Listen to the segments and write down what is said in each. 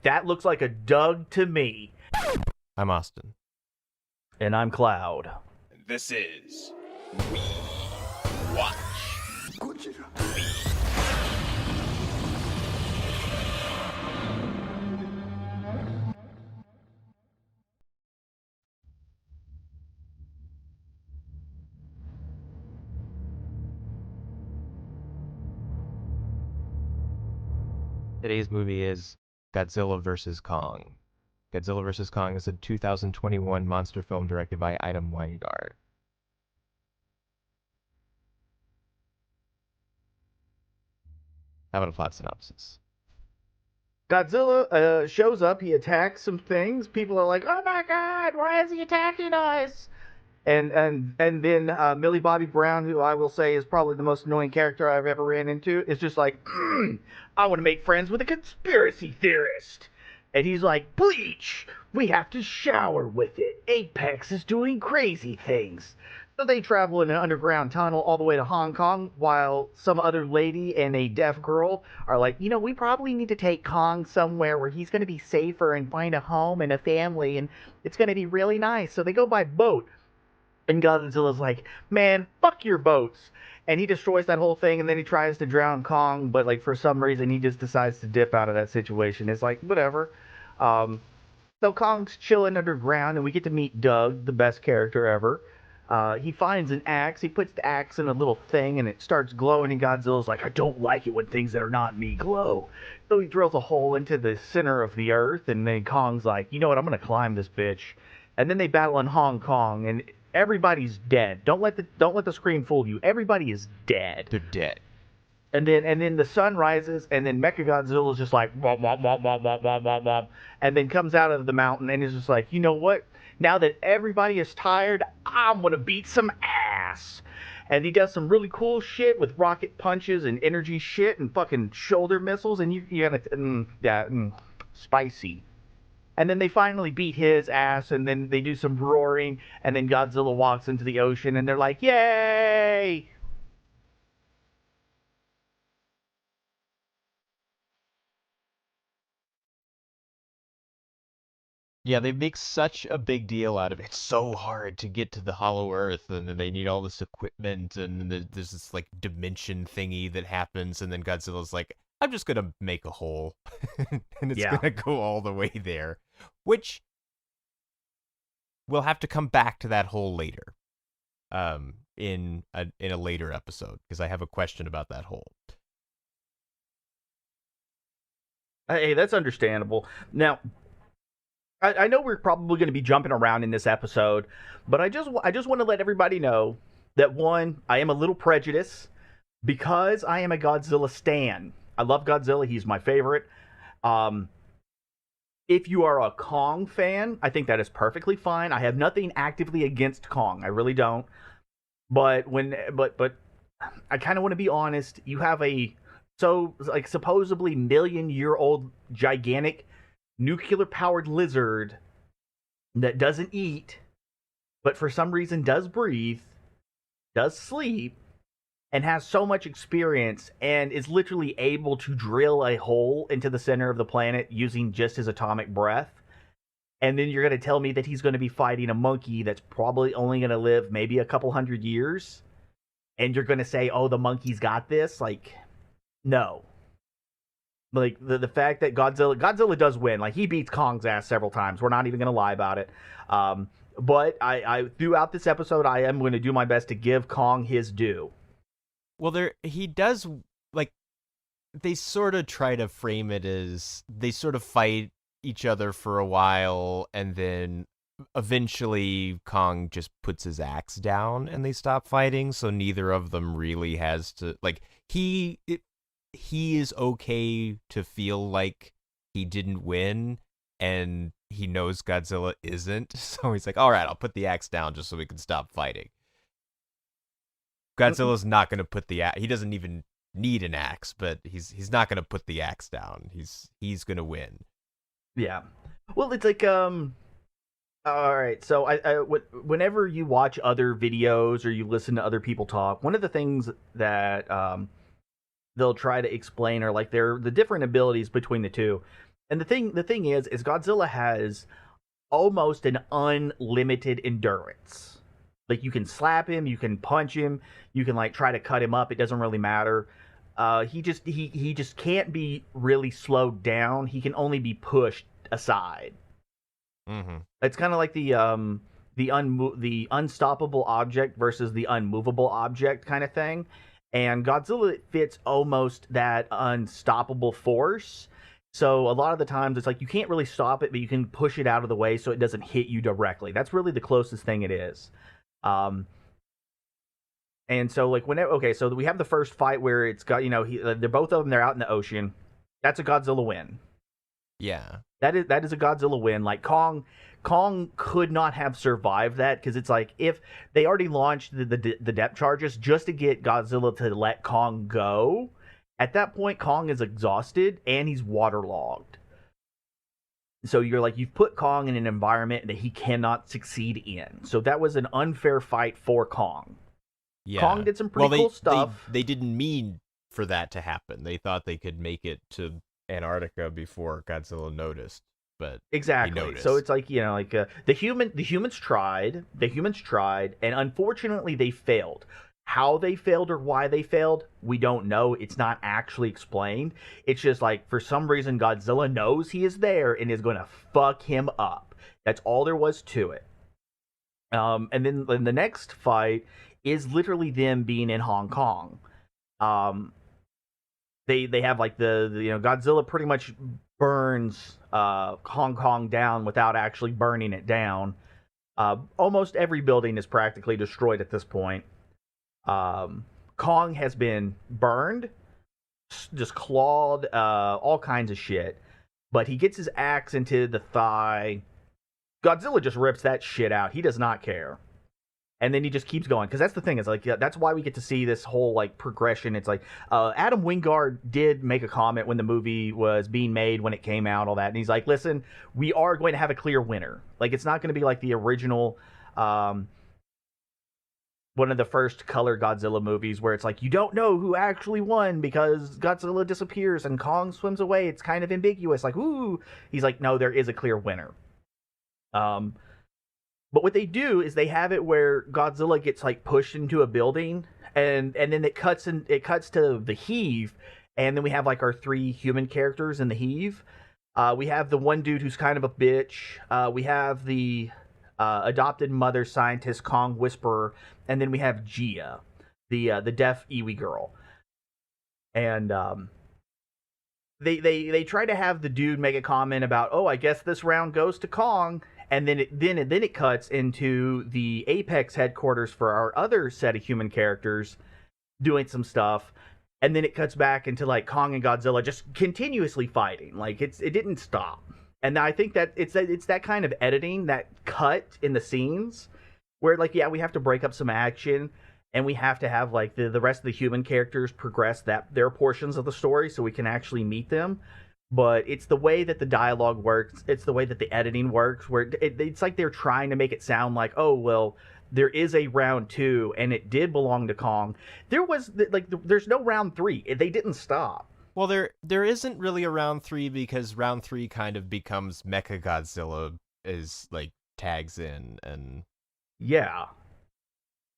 that looks like a Doug to me. I'm Austin. And I'm Cloud. This is We Watch. Godzilla. Today's movie is Godzilla vs. Kong. Godzilla vs. Kong is a 2021 monster film directed by Idam Weingart. How about a plot synopsis? Godzilla shows up, he attacks some things. People are like, oh my god, why is he attacking us? And then Millie Bobby Brown, who I will say is probably the most annoying character I've ever ran into, is just like, I want to make friends with a conspiracy theorist. And he's like, Bleach, we have to shower with it. Apex is doing crazy things. So they travel in an underground tunnel all the way to Hong Kong, while some other lady and a deaf girl are like, we probably need to take Kong somewhere where he's going to be safer and find a home and a family, and it's going to be really nice. So they go by boat. And Godzilla's like, man, fuck your boats. And he destroys that whole thing, and then he tries to drown Kong, but like for some reason he just decides to dip out of that situation. It's like, whatever. So Kong's chilling underground, and we get to meet Doug, the best character ever. He finds an axe. He puts the axe in a little thing, and it starts glowing, and Godzilla's like, I don't like it when things that are not me glow. So he drills a hole into the center of the earth, and then Kong's like, you know what, I'm going to climb this bitch. And then they battle in Hong Kong, and everybody's dead. Don't let the screen fool you. Everybody is dead. They're dead. And then the sun rises, and then Mechagodzilla's just like, womp, womp, womp, womp, womp, womp, womp, womp, and then comes out of the mountain and is just like, you know what? Now that everybody is tired, I'm gonna beat some ass. And he does some really cool shit with rocket punches and energy shit and fucking shoulder missiles, and you gotta, spicy. And then they finally beat his ass, and then they do some roaring, and then Godzilla walks into the ocean, and they're like, yay! Yeah, they make such a big deal out of it. It's so hard to get to the Hollow Earth, and then they need all this equipment, and there's this like dimension thingy that happens, and then Godzilla's like, I'm just gonna make a hole, and it's gonna go all the way there, which we'll have to come back to that hole later, in a later episode, because I have a question about that hole. Hey, that's understandable. Now, I know we're probably going to be jumping around in this episode, but I just want to let everybody know that, one, I am a little prejudiced because I am a Godzilla stan. I love Godzilla. He's my favorite. If you are a Kong fan, I think that is perfectly fine. I have nothing actively against Kong. I really don't. But I kind of want to be honest. You have a supposedly million-year-old gigantic nuclear-powered lizard that doesn't eat, but for some reason does breathe, does sleep, and has so much experience, and is literally able to drill a hole into the center of the planet using just his atomic breath. And then you're going to tell me that he's going to be fighting a monkey that's probably only going to live maybe a couple hundred years, and you're going to say, oh, the monkey's got this? Like, no. Like, the fact that Godzilla does win. Like, he beats Kong's ass several times. We're not even going to lie about it. But I throughout this episode, I am going to do my best to give Kong his due. Well, he does, like, they sort of try to frame it as they sort of fight each other for a while, and then eventually Kong just puts his axe down and they stop fighting, so neither of them really has to, like, he is okay to feel like he didn't win, and he knows Godzilla isn't, so he's like, all right, I'll put the axe down just so we can stop fighting. Godzilla's not going to put the axe, he doesn't even need an axe, but he's not going to put the axe down. He's going to win. Yeah. Well, it's like, all right, so whenever you watch other videos or you listen to other people talk, one of the things that they'll try to explain are like the different abilities between the two. And the thing is Godzilla has almost an unlimited endurance. Like, you can slap him, you can punch him, you can like try to cut him up. It doesn't really matter. He just can't be really slowed down. He can only be pushed aside. Mm-hmm. It's kind of like the unstoppable object versus the unmovable object kind of thing. And Godzilla fits almost that unstoppable force. So a lot of the times it's like you can't really stop it, but you can push it out of the way so it doesn't hit you directly. That's really the closest thing it is. And so like so we have the first fight where it's got, they're both of them, they're out in the ocean. That's a Godzilla win. Yeah. That is a Godzilla win. Like Kong could not have survived that, because it's like if they already launched the depth charges just to get Godzilla to let Kong go. At that point, Kong is exhausted and he's waterlogged. So you've put Kong in an environment that he cannot succeed in. So that was an unfair fight for Kong. Yeah. Kong did some pretty cool stuff. They didn't mean for that to happen. They thought they could make it to Antarctica before Godzilla noticed, but exactly. He noticed. So it's like, the humans tried, and unfortunately they failed. How they failed or why they failed, we don't know. It's not actually explained. It's just like, for some reason, Godzilla knows he is there and is going to fuck him up. That's all there was to it. And then the next fight is literally them being in Hong Kong. They have like Godzilla pretty much burns Hong Kong down without actually burning it down. Almost every building is practically destroyed at this point. Kong has been burned, just clawed, all kinds of shit. But he gets his axe into the thigh. Godzilla just rips that shit out. He does not care. And then he just keeps going. Because that's the thing. It's like, that's why we get to see this whole like progression. It's like, Adam Wingard did make a comment when the movie was being made, when it came out, all that. And he's like, listen, we are going to have a clear winner. Like, it's not going to be like the original, one of the first color Godzilla movies where it's like, you don't know who actually won because Godzilla disappears and Kong swims away. It's kind of ambiguous. Like, ooh. He's like, no, there is a clear winner. But what they do is they have it where Godzilla gets like pushed into a building, and then it cuts to the heave, and then we have like our three human characters in the heave. We have the one dude who's kind of a bitch. We have the adopted mother scientist Kong Whisperer, and then we have Gia, the deaf Iwi girl. And they try to have the dude make a comment about, oh, I guess this round goes to Kong. And then it cuts into the Apex headquarters for our other set of human characters doing some stuff. And then it cuts back into like Kong and Godzilla just continuously fighting. Like it didn't stop. And I think that it's that kind of editing, that cut in the scenes where like, yeah, we have to break up some action and we have to have like the rest of the human characters progress their portions of the story so we can actually meet them. But it's the way that the dialogue works. It's the way that the editing works, where it's like they're trying to make it sound like, oh, well, there is a round 2, and it did belong to Kong. There's no round 3. They didn't stop. Well, there isn't really a round 3 because round 3 kind of becomes Mechagodzilla is like tags in and yeah,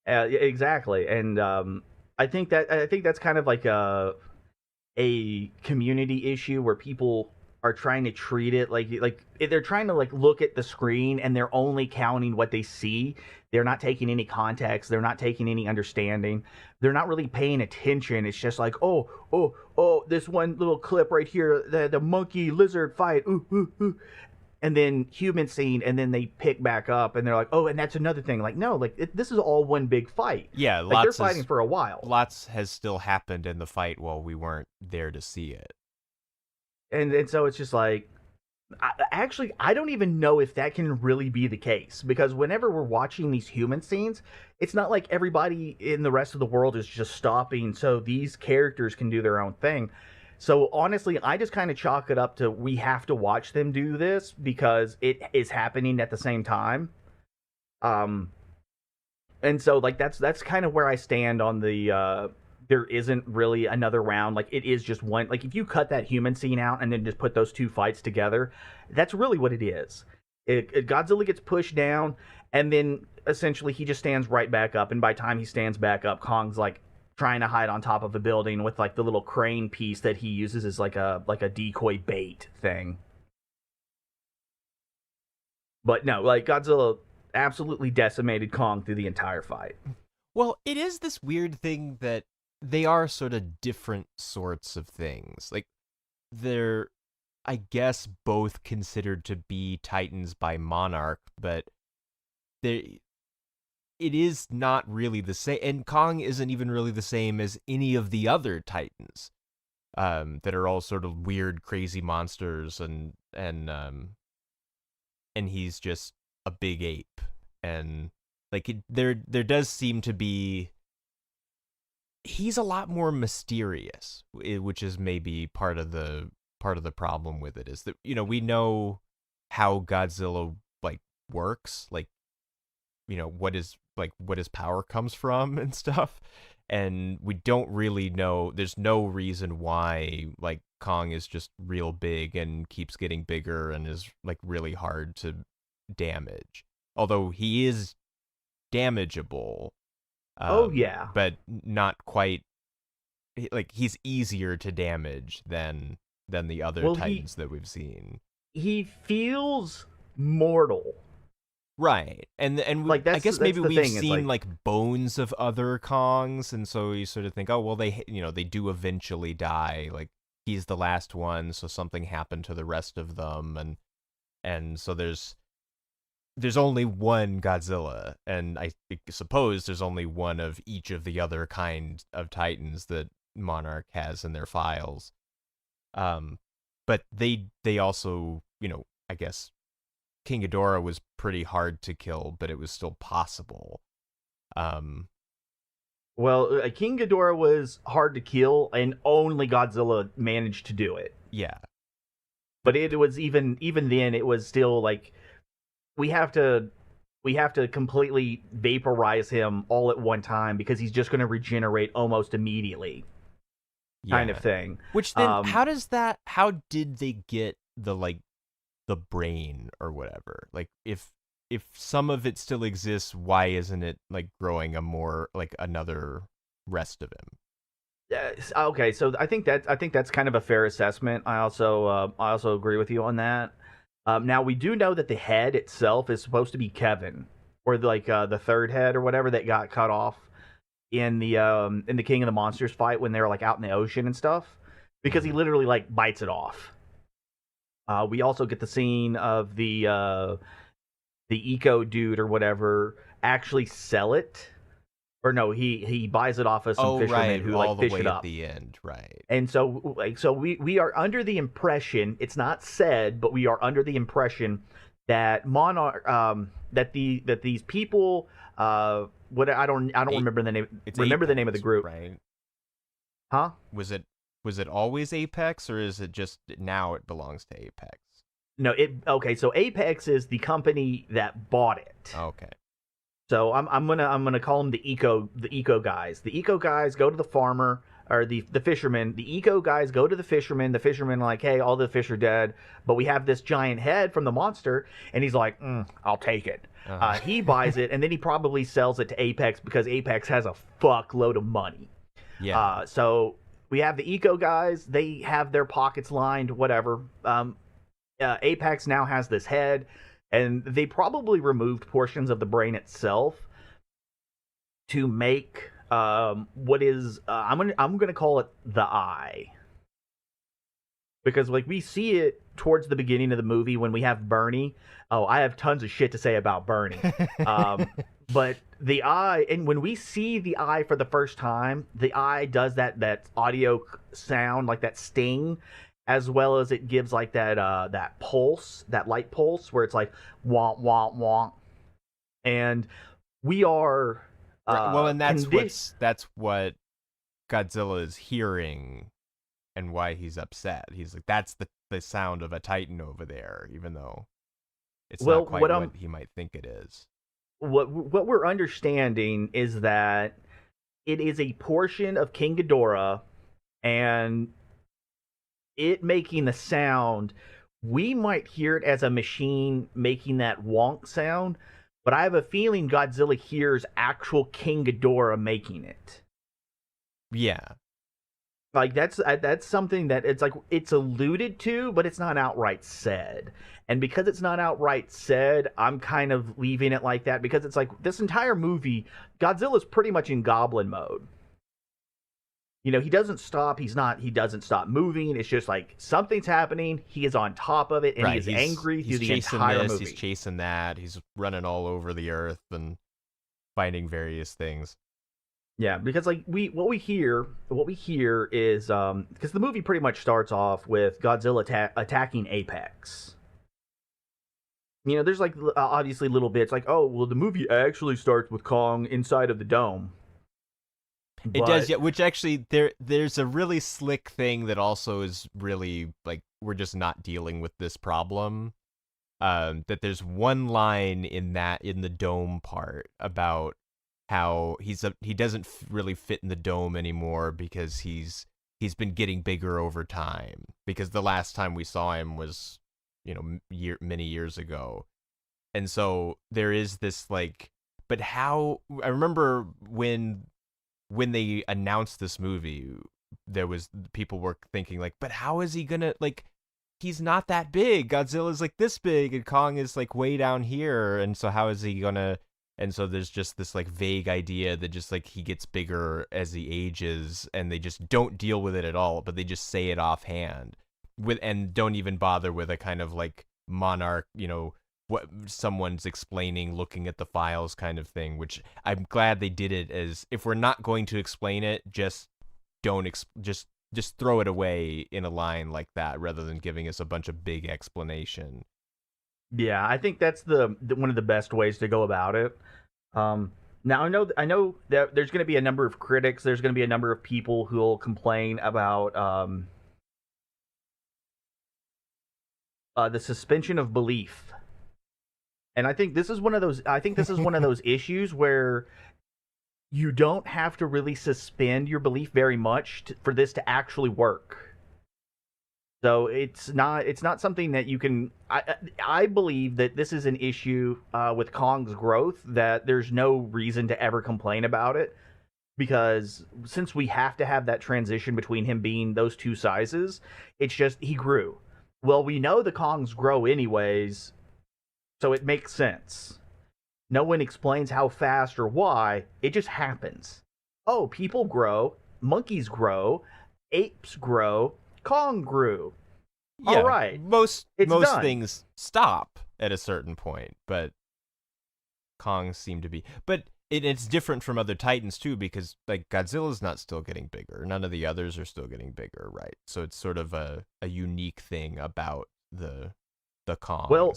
exactly. And I think that's kind of like a community issue where people are trying to treat it like they're trying to like look at the screen and they're only counting what they see. They're not taking any context. They're not taking any understanding. They're not really paying attention. It's just like, oh, this one little clip right here, the monkey lizard fight, ooh. And then human scene, and then they pick back up, and they're like, oh, and that's another thing. Like, no, like this is all one big fight. Yeah, like they're fighting for a while. Lots has still happened in the fight while we weren't there to see it. And so it's just like, I don't even know if that can really be the case, because whenever we're watching these human scenes, it's not like everybody in the rest of the world is just stopping so these characters can do their own thing. So honestly, I just kind of chalk it up to we have to watch them do this because it is happening at the same time. And so like that's kind of where I stand on the there isn't really another round. Like, it is just one. Like, if you cut that human scene out and then just put those two fights together, that's really what it is. Godzilla gets pushed down, and then essentially he just stands right back up. And by the time he stands back up, Kong's like trying to hide on top of a building with like the little crane piece that he uses as like a decoy bait thing. But no, like Godzilla absolutely decimated Kong through the entire fight. Well, it is this weird thing that they are sort of different sorts of things. Like, they're, I guess, both considered to be titans by Monarch, but it is not really the same. And Kong isn't even really the same as any of the other titans, that are all sort of weird, crazy monsters, and he's just a big ape. And like there does seem to be, he's a lot more mysterious, which is maybe part of the problem with it, is that, you know, we know how Godzilla like works, like, you know, what his power comes from and stuff, and we don't really know. There's no reason why like Kong is just real big and keeps getting bigger and is like really hard to damage, although he is damageable. Oh yeah, but not quite. Like, he's easier to damage than the other titans that we've seen. He feels mortal. Right, and like, I guess maybe we've thing. seen like bones of other Kongs, and so you sort of think, oh well, they do eventually die. Like, he's the last one, so something happened to the rest of them, and so there's only one Godzilla, and I suppose there's only one of each of the other kind of titans that Monarch has in their files. But they also, you know, I guess King Ghidorah was pretty hard to kill, but it was still possible. Well, King Ghidorah was hard to kill, and only Godzilla managed to do it. Yeah. But it was even then, it was still like, we have to completely vaporize him all at one time because he's just going to regenerate almost immediately. Kind of thing. Which then, how did they get the brain or whatever? Like, if some of it still exists, why isn't it like growing a more like another rest of him? Okay, so I think that's kind of a fair assessment. I also agree with you on that. Now, we do know that the head itself is supposed to be Kevin, or like the third head or whatever that got cut off in the King of the Monsters fight when they were like out in the ocean and stuff, because he literally like bites it off. We also get the scene of the eco dude or whatever actually sell it. Or no, he buys it off of some fishermen who like fish it up. At the end, right? And so we are under the impression, it's not said, but we are under the impression that Monarch, that these people, what I don't remember the name. Remember the name of the group, right? Huh? Was it always Apex, or is it just now it belongs to Apex? No, okay. So Apex is the company that bought it. Okay. So I'm gonna call them the eco guys. The eco guys go to the farmer, or the fisherman. The eco guys go to the fisherman. The fisherman like, hey, all the fish are dead, but we have this giant head from the monster, and he's like, I'll take it. He buys it, and then he probably sells it to Apex because Apex has a fuckload of money. Yeah. So we have the eco guys. They have their pockets lined, whatever. Apex now has this head. And they probably removed portions of the brain itself to make what is I'm gonna call it the eye, because like we see it towards the beginning of the movie when we have Bernie. Oh, I have tons of shit to say about Bernie. But the eye, and when we see the eye for the first time, the eye does that audio sound, like that sting, as well as it gives like that pulse, that light pulse, where it's like womp womp womp, and we are well, and that's what Godzilla is hearing, and why he's upset. He's like, that's the sound of a Titan over there, even though it's not quite what he might think it is. What we're understanding is that it is a portion of King Ghidorah, and it making the sound, we might hear it as a machine making that wonk sound, but I have a feeling Godzilla hears actual King Ghidorah making it. Yeah. Like that's something that it's like it's alluded to, but it's not outright said. And because it's not outright said, I'm kind of leaving it like that because it's like this entire movie, Godzilla's pretty much in goblin mode. You know, he doesn't stop. He doesn't stop moving. It's just like something's happening. He is on top of it, and Right. he is angry through the chasing entire this, movie. He's chasing that. He's running all over the earth and finding various things. Yeah, because like what we hear is because the movie pretty much starts off with Godzilla attacking Apex. You know, there's like obviously little bits like, oh, well, the movie actually starts with Kong inside of the dome. It does, yeah. Which actually, there's a really slick thing that also is really like we're just not dealing with this problem. That there's one line in the dome part about how he doesn't really fit in the dome anymore because he's been getting bigger over time. Because the last time we saw him was, many years ago, and so there is this like. But how I remember when they announced this movie, there was people were thinking like, but how is he gonna like? He's not that big. Godzilla's like this big, and Kong is like way down here, and so how is he gonna? And so there's just this like vague idea that just like he gets bigger as he ages, and they just don't deal with it at all, but they just say it offhand and don't even bother with a kind of like monarch, what someone's explaining, looking at the files kind of thing, which I'm glad they did it as if we're not going to explain it, just don't just throw it away in a line like that rather than giving us a bunch of big explanation. Yeah, I think that's the one of the best ways to go about it. Now I know that there's going to be a number of critics. There's going to be a number of people who will complain about the suspension of belief. And I think this is one of those issues where you don't have to really suspend your belief very much for this to actually work. So it's not something that you can. I believe that this is an issue with Kong's growth that there's no reason to ever complain about it, because since we have to have that transition between him being those two sizes, it's just he grew. Well, we know the Kongs grow anyways, so it makes sense. No one explains how fast or why. It just happens. Oh, people grow, monkeys grow, apes grow, Kong grew. Yeah, all right. Most done. things stop at a certain point, but Kong seemed to be. But it's different from other Titans too, because like Godzilla's not still getting bigger. None of the others are still getting bigger, right? So it's sort of a unique thing about the Kongs. Well,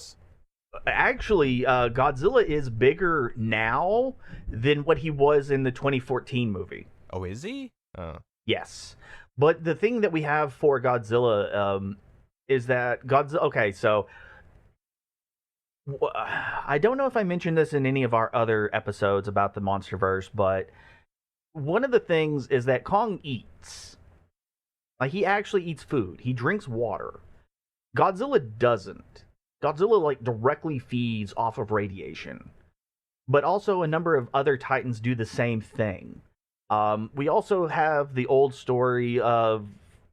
actually, Godzilla is bigger now than what he was in the 2014 movie. Oh, is he? Oh. Yes. But the thing that we have for Godzilla is that Godzilla... Okay, so... I don't know if I mentioned this in any of our other episodes about the Monsterverse, but one of the things is that Kong eats. Like, he actually eats food. He drinks water. Godzilla doesn't. Godzilla, like, directly feeds off of radiation. But also a number of other Titans do the same thing. We also have the old story of,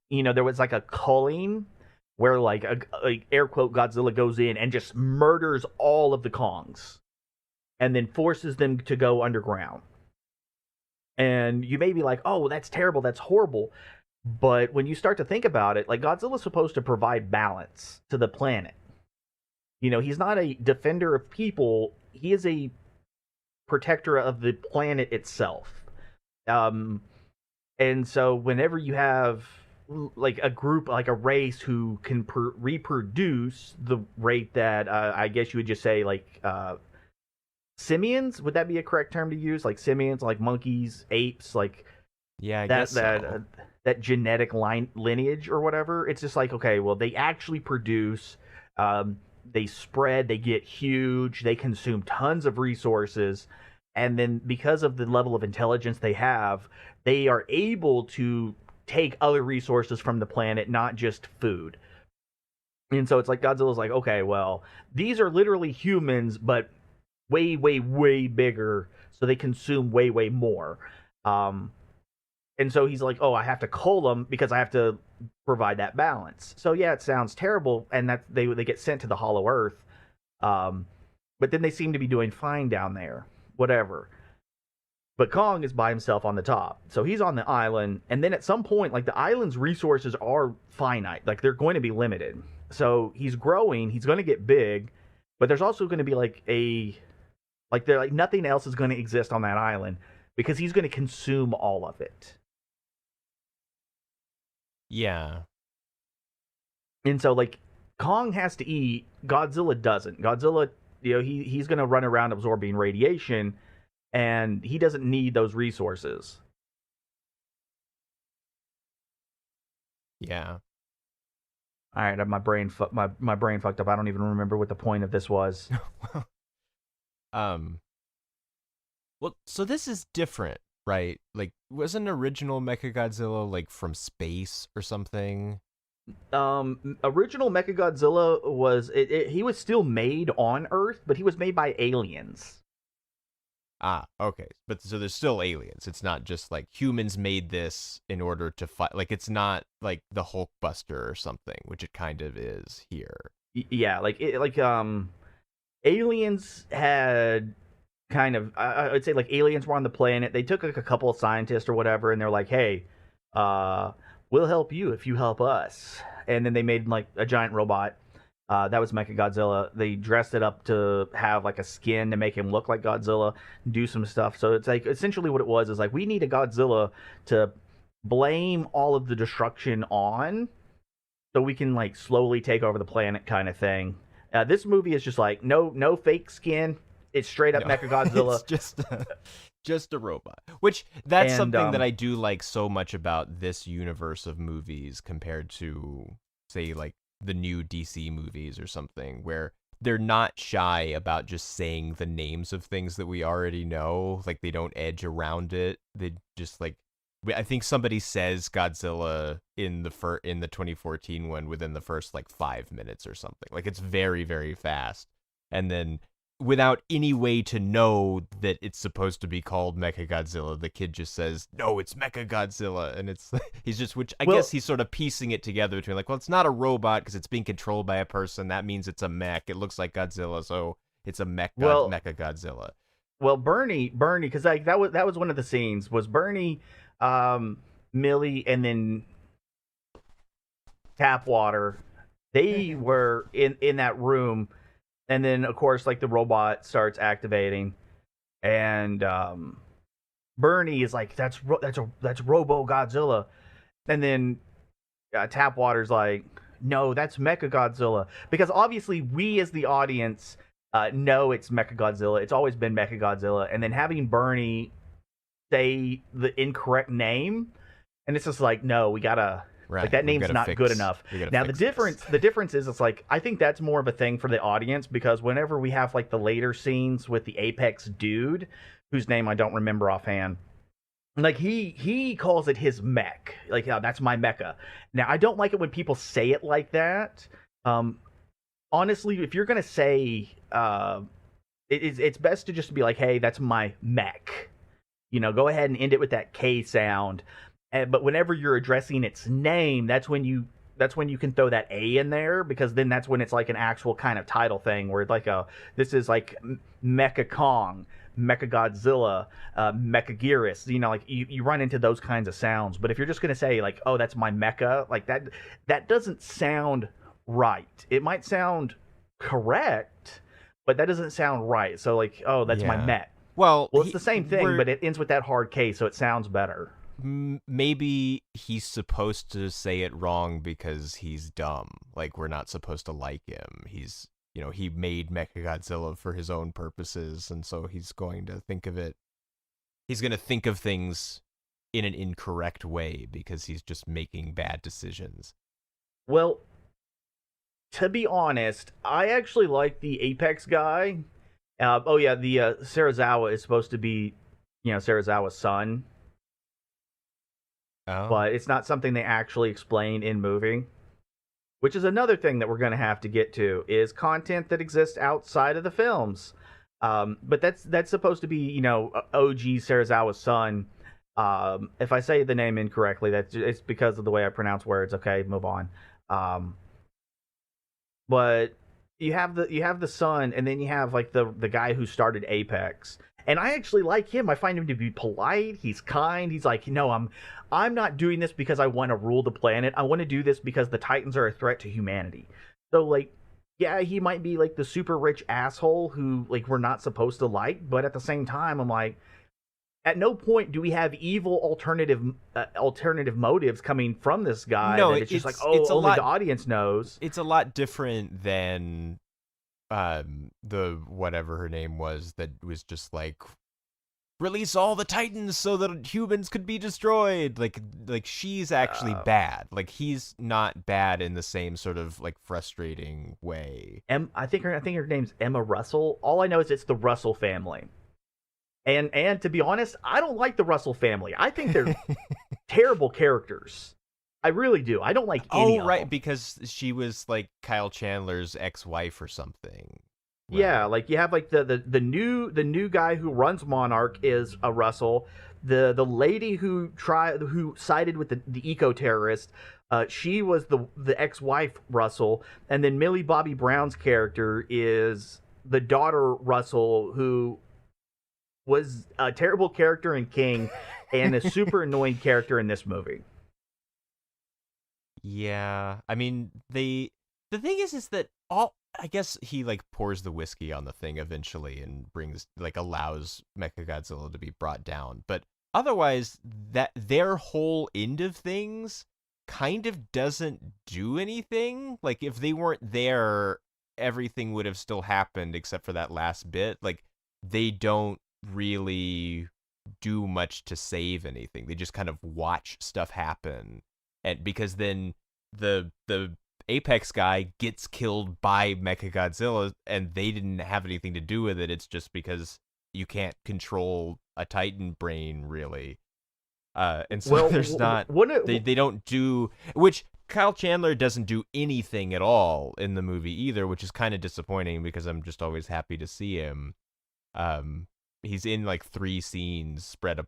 there was like a culling where like a air quote Godzilla goes in and just murders all of the Kongs and then forces them to go underground. And you may be like, oh, that's terrible, that's horrible. But when you start to think about it, like Godzilla's supposed to provide balance to the planet. He's not a defender of people. He is a protector of the planet itself. And so whenever you have like a group, like a race who can reproduce the rate that I guess you would just say like simians, would that be a correct term to use? Like simians, like monkeys, apes, like I guess so. That genetic lineage or whatever. It's just like, okay, well, they actually produce, they spread, they get huge, they consume tons of resources. And then because of the level of intelligence they have, they are able to take other resources from the planet, not just food. And so it's like Godzilla's like, okay, well, these are literally humans, but way, way, way bigger, so they consume way, way more. Um, and so he's like, oh, I have to cull them because I have to provide that balance. So yeah, it sounds terrible, and that they get sent to the Hollow Earth. Um, but then they seem to be doing fine down there. Whatever. But Kong is by himself on the top. So he's on the island, and then at some point, like the island's resources are finite. Like they're going to be limited. So he's growing, he's going to get big, but there's also going to be like nothing else is going to exist on that island because he's going to consume all of it. Yeah. And so like Kong has to eat, Godzilla doesn't. Godzilla, he's going to run around absorbing radiation, and he doesn't need those resources. Yeah. All right, my brain fucked up. I don't even remember what the point of this was. Well, so this is different, right? Like, wasn't original Mechagodzilla like from space or something? Original Mechagodzilla was he was still made on Earth, but he was made by aliens. Ah, okay. But so there's still aliens. It's not just like humans made this in order to fight. Like it's not like the Hulkbuster or something, which it kind of is here. Yeah, aliens had kind of I would say like aliens were on the planet. They took like a couple of scientists or whatever, and they're like, hey, we'll help you if you help us. And then they made like a giant robot. That was Mechagodzilla. They dressed it up to have like a skin to make him look like Godzilla, do some stuff. So it's like essentially what it was is like we need a Godzilla to blame all of the destruction on, so we can like slowly take over the planet, kind of thing. This movie is just like no fake skin. It's straight up Mechagodzilla. It's just a robot. Which that's something that I do like so much about this universe of movies compared to say like the new DC movies or something, where they're not shy about just saying the names of things that we already know. Like they don't edge around it. They just like, I think somebody says Godzilla in the 2014 one within the first like 5 minutes or something. Like it's very, very fast. And then without any way to know that it's supposed to be called Mechagodzilla, the kid just says, no, it's Mechagodzilla. And it's he's just, which I guess he's sort of piecing it together between like, well, it's not a robot because it's being controlled by a person. That means it's a mech. It looks like Godzilla, so it's a Mechagodzilla. Well, Bernie, because like that was one of the scenes was Bernie, Millie, and then Tapwater. They were in that room. And then, of course, like the robot starts activating, and Bernie is like, "That's Robo Godzilla," and then Tapwater's like, "No, that's Mecha Godzilla," because obviously we as the audience know it's Mecha Godzilla. It's always been Mecha Godzilla, and then having Bernie say the incorrect name, and it's just like, no, we gotta. Right. Like that name's not good enough. Now the difference is it's like I think that's more of a thing for the audience, because whenever we have like the later scenes with the Apex dude, whose name I don't remember offhand, like he calls it his mech. Like, oh, that's my mecha. Now I don't like it when people say it like that. Honestly, if you're gonna say it's best to just be like, hey, that's my mech. Go ahead and end it with that K sound. But whenever you're addressing its name, that's when you can throw that A in there, because then that's when it's like an actual kind of title thing where it's like this is like Mecha Kong, Mecha Godzilla, Mecha Gearus. Like you run into those kinds of sounds. But if you're just gonna say like, oh, that's my mecha, like that doesn't sound right. It might sound correct, but that doesn't sound right. So like, oh, that's my mech. Well, it's the same thing, but it ends with that hard K, so it sounds better. Maybe he's supposed to say it wrong because he's dumb. Like we're not supposed to like him. He's, he made Mechagodzilla for his own purposes, and so he's going to think of it. He's going to think of things in an incorrect way because he's just making bad decisions. Well, to be honest, I actually like the Apex guy Oh yeah, the Sarazawa is supposed to be, Sarazawa's son, Oh. but it's not something they actually explain in movie. Which is another thing that we're going to have to get to is content that exists outside of the films. But that's supposed to be, OG Sarazawa's son. If I say the name incorrectly, it's because of the way I pronounce words. Okay, move on. Um, but you have the son, and then you have like the guy who started Apex, and I actually like him. I find him to be polite. He's kind. He's like, no, I'm not doing this because I want to rule the planet. I want to do this because the Titans are a threat to humanity. So like, yeah, he might be like the super rich asshole who like we're not supposed to like, but at the same time, I'm like, at no point do we have evil alternative motives coming from this guy. No, that it's just like, it's a only lot, the audience knows. it's a lot different than the whatever her name was that was just like release all the Titans so that humans could be destroyed. Like she's actually bad. Like he's not bad in the same sort of like frustrating way. I think her name's Emma Russell. All I know is it's the Russell family. And to be honest, I don't like the Russell family. I think they're terrible characters. I really do. I don't like any of right, them. because she was like Kyle Chandler's ex-wife or something. Yeah, like you have like the new guy who runs Monarch is a Russell. The lady who sided with the eco terrorist, she was the ex-wife Russell, and then Millie Bobby Brown's character is the daughter Russell, who was a terrible character in King and a super annoying character in this movie. Yeah, I mean the thing is that all I guess he like pours the whiskey on the thing eventually and allows Mechagodzilla to be brought down, but otherwise that their whole end of things kind of doesn't do anything. Like if they weren't there, everything would have still happened except for that last bit. Like they don't really do much to save anything. They just kind of watch stuff happen, and because then the Apex guy gets killed by Mechagodzilla, and they didn't have anything to do with it. It's just because you can't control a Titan brain, really. And so there's not they don't do, which Kyle Chandler doesn't do anything at all in the movie either, which is kind of disappointing because I'm just always happy to see him. He's in like 3 scenes spread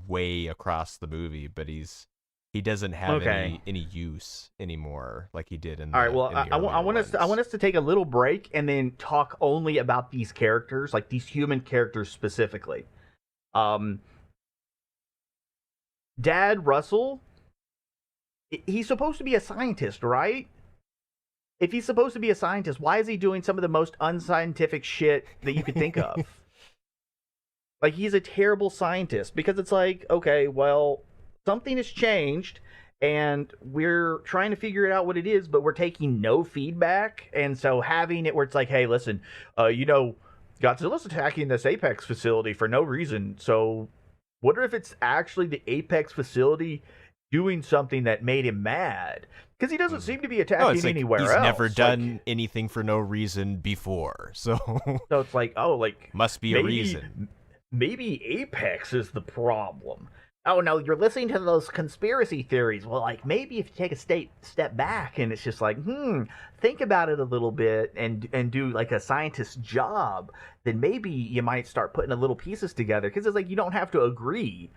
way across the movie, but he doesn't have any use anymore like he did in the. All right, well, in the I want us to take a little break and then talk only about these characters, like these human characters specifically. Dad Russell, he's supposed to be a scientist, right? If he's supposed to be a scientist, why is he doing some of the most unscientific shit that you could think of? Like, he's a terrible scientist because it's like, okay, well, something has changed and we're trying to figure out what it is, but we're taking no feedback. And so having it where it's like, hey, listen, Godzilla's attacking this Apex facility for no reason. So wonder if it's actually the Apex facility doing something that made him mad, because he doesn't seem to be attacking anywhere he's else. He's never done anything for no reason before, so it's like, must be a reason. Maybe Apex is the problem. Oh no, you're listening to those conspiracy theories. Well, like maybe if you take a step back and it's just like, think about it a little bit and do like a scientist's job, then maybe you might start putting a little pieces together. Because it's like you don't have to agree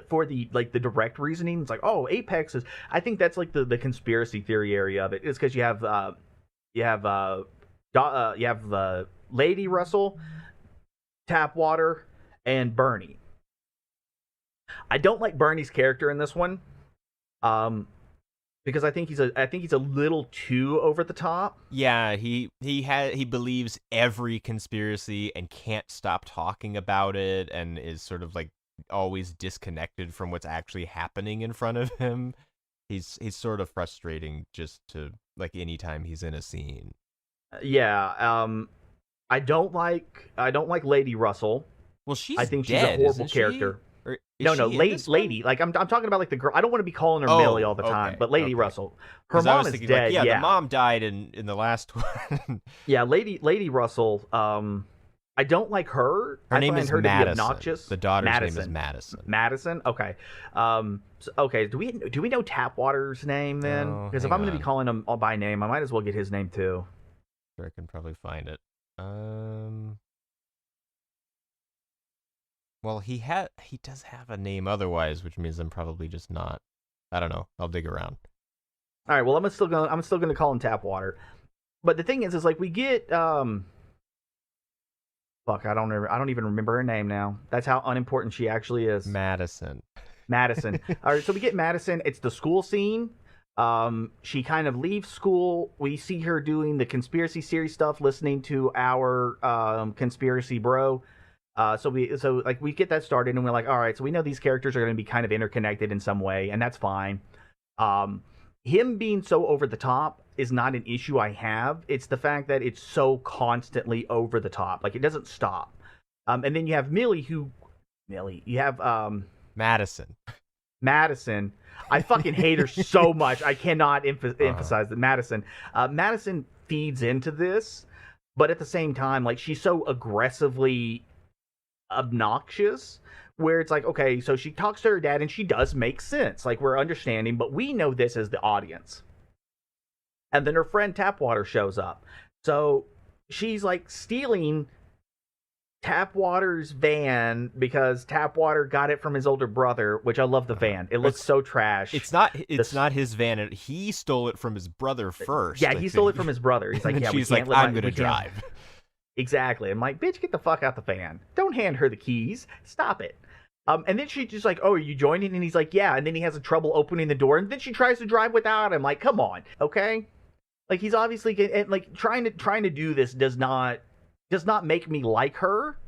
for the direct reasoning. It's like, oh, Apex is. I think that's like the conspiracy theory area of it. Is because you have Lady Russell, Tapwater, and Bernie. I don't like Bernie's character in this one, because I think he's a little too over the top. Yeah, he believes every conspiracy and can't stop talking about it, and is sort of like always disconnected from what's actually happening in front of him. He's sort of frustrating just to like anytime he's in a scene. Yeah, I don't like Lady Russell. Well, I think dead, she's a horrible character. No, Lady. Like I'm talking about like the girl. I don't want to be calling her Millie all the time, but Lady Russell. Her mom is dead. Like, the mom died in the last one. Yeah, Lady Russell I don't like her. Her I name find is her to be Madison. obnoxious. The daughter's name is Madison. Madison. Madison. Okay. Okay. Do we know Tapwater's name then? Oh, Because if hang I'm going to be on. calling him all by name, I might as well get his name too. Sure, I can probably find it. Well, he does have a name otherwise, which means I'm probably just not. I don't know. I'll dig around. All right. Well, I'm still gonna call him Tapwater. But the thing is like we get fuck, I don't even remember her name now. That's how unimportant she actually is. Madison. Madison. All right, so we get Madison. It's the school scene. She kind of leaves school. We see her doing the conspiracy series stuff, listening to our conspiracy bro. So we get that started, and we're like, all right, so we know these characters are going to be kind of interconnected in some way, and that's fine. Him being so over the top is not an issue I have. It's the fact that it's so constantly over the top, like it doesn't stop. And then you have you have Madison. Madison. I fucking hate her so much. I cannot emphasize that Madison. Madison feeds into this, but at the same time, like she's so aggressively obnoxious where it's like, okay, so she talks to her dad and she does make sense. Like we're understanding, but we know this as the audience. And then her friend Tapwater shows up. So she's like stealing Tapwater's van because Tapwater got it from his older brother, which I love the van. It looks so trash. It's not his van. He stole it from his brother first. Yeah, he stole it from his brother. He's like, and yeah, she's we can't like, I'm going to drive. Exactly. I'm like, bitch, get the fuck out the van. Don't hand her the keys. Stop it. And then she's just like, oh, are you joining? And he's like, yeah. And then he has trouble opening the door. And then she tries to drive without him. Like, come on, okay? Like he's obviously like trying to do this does not make me like her.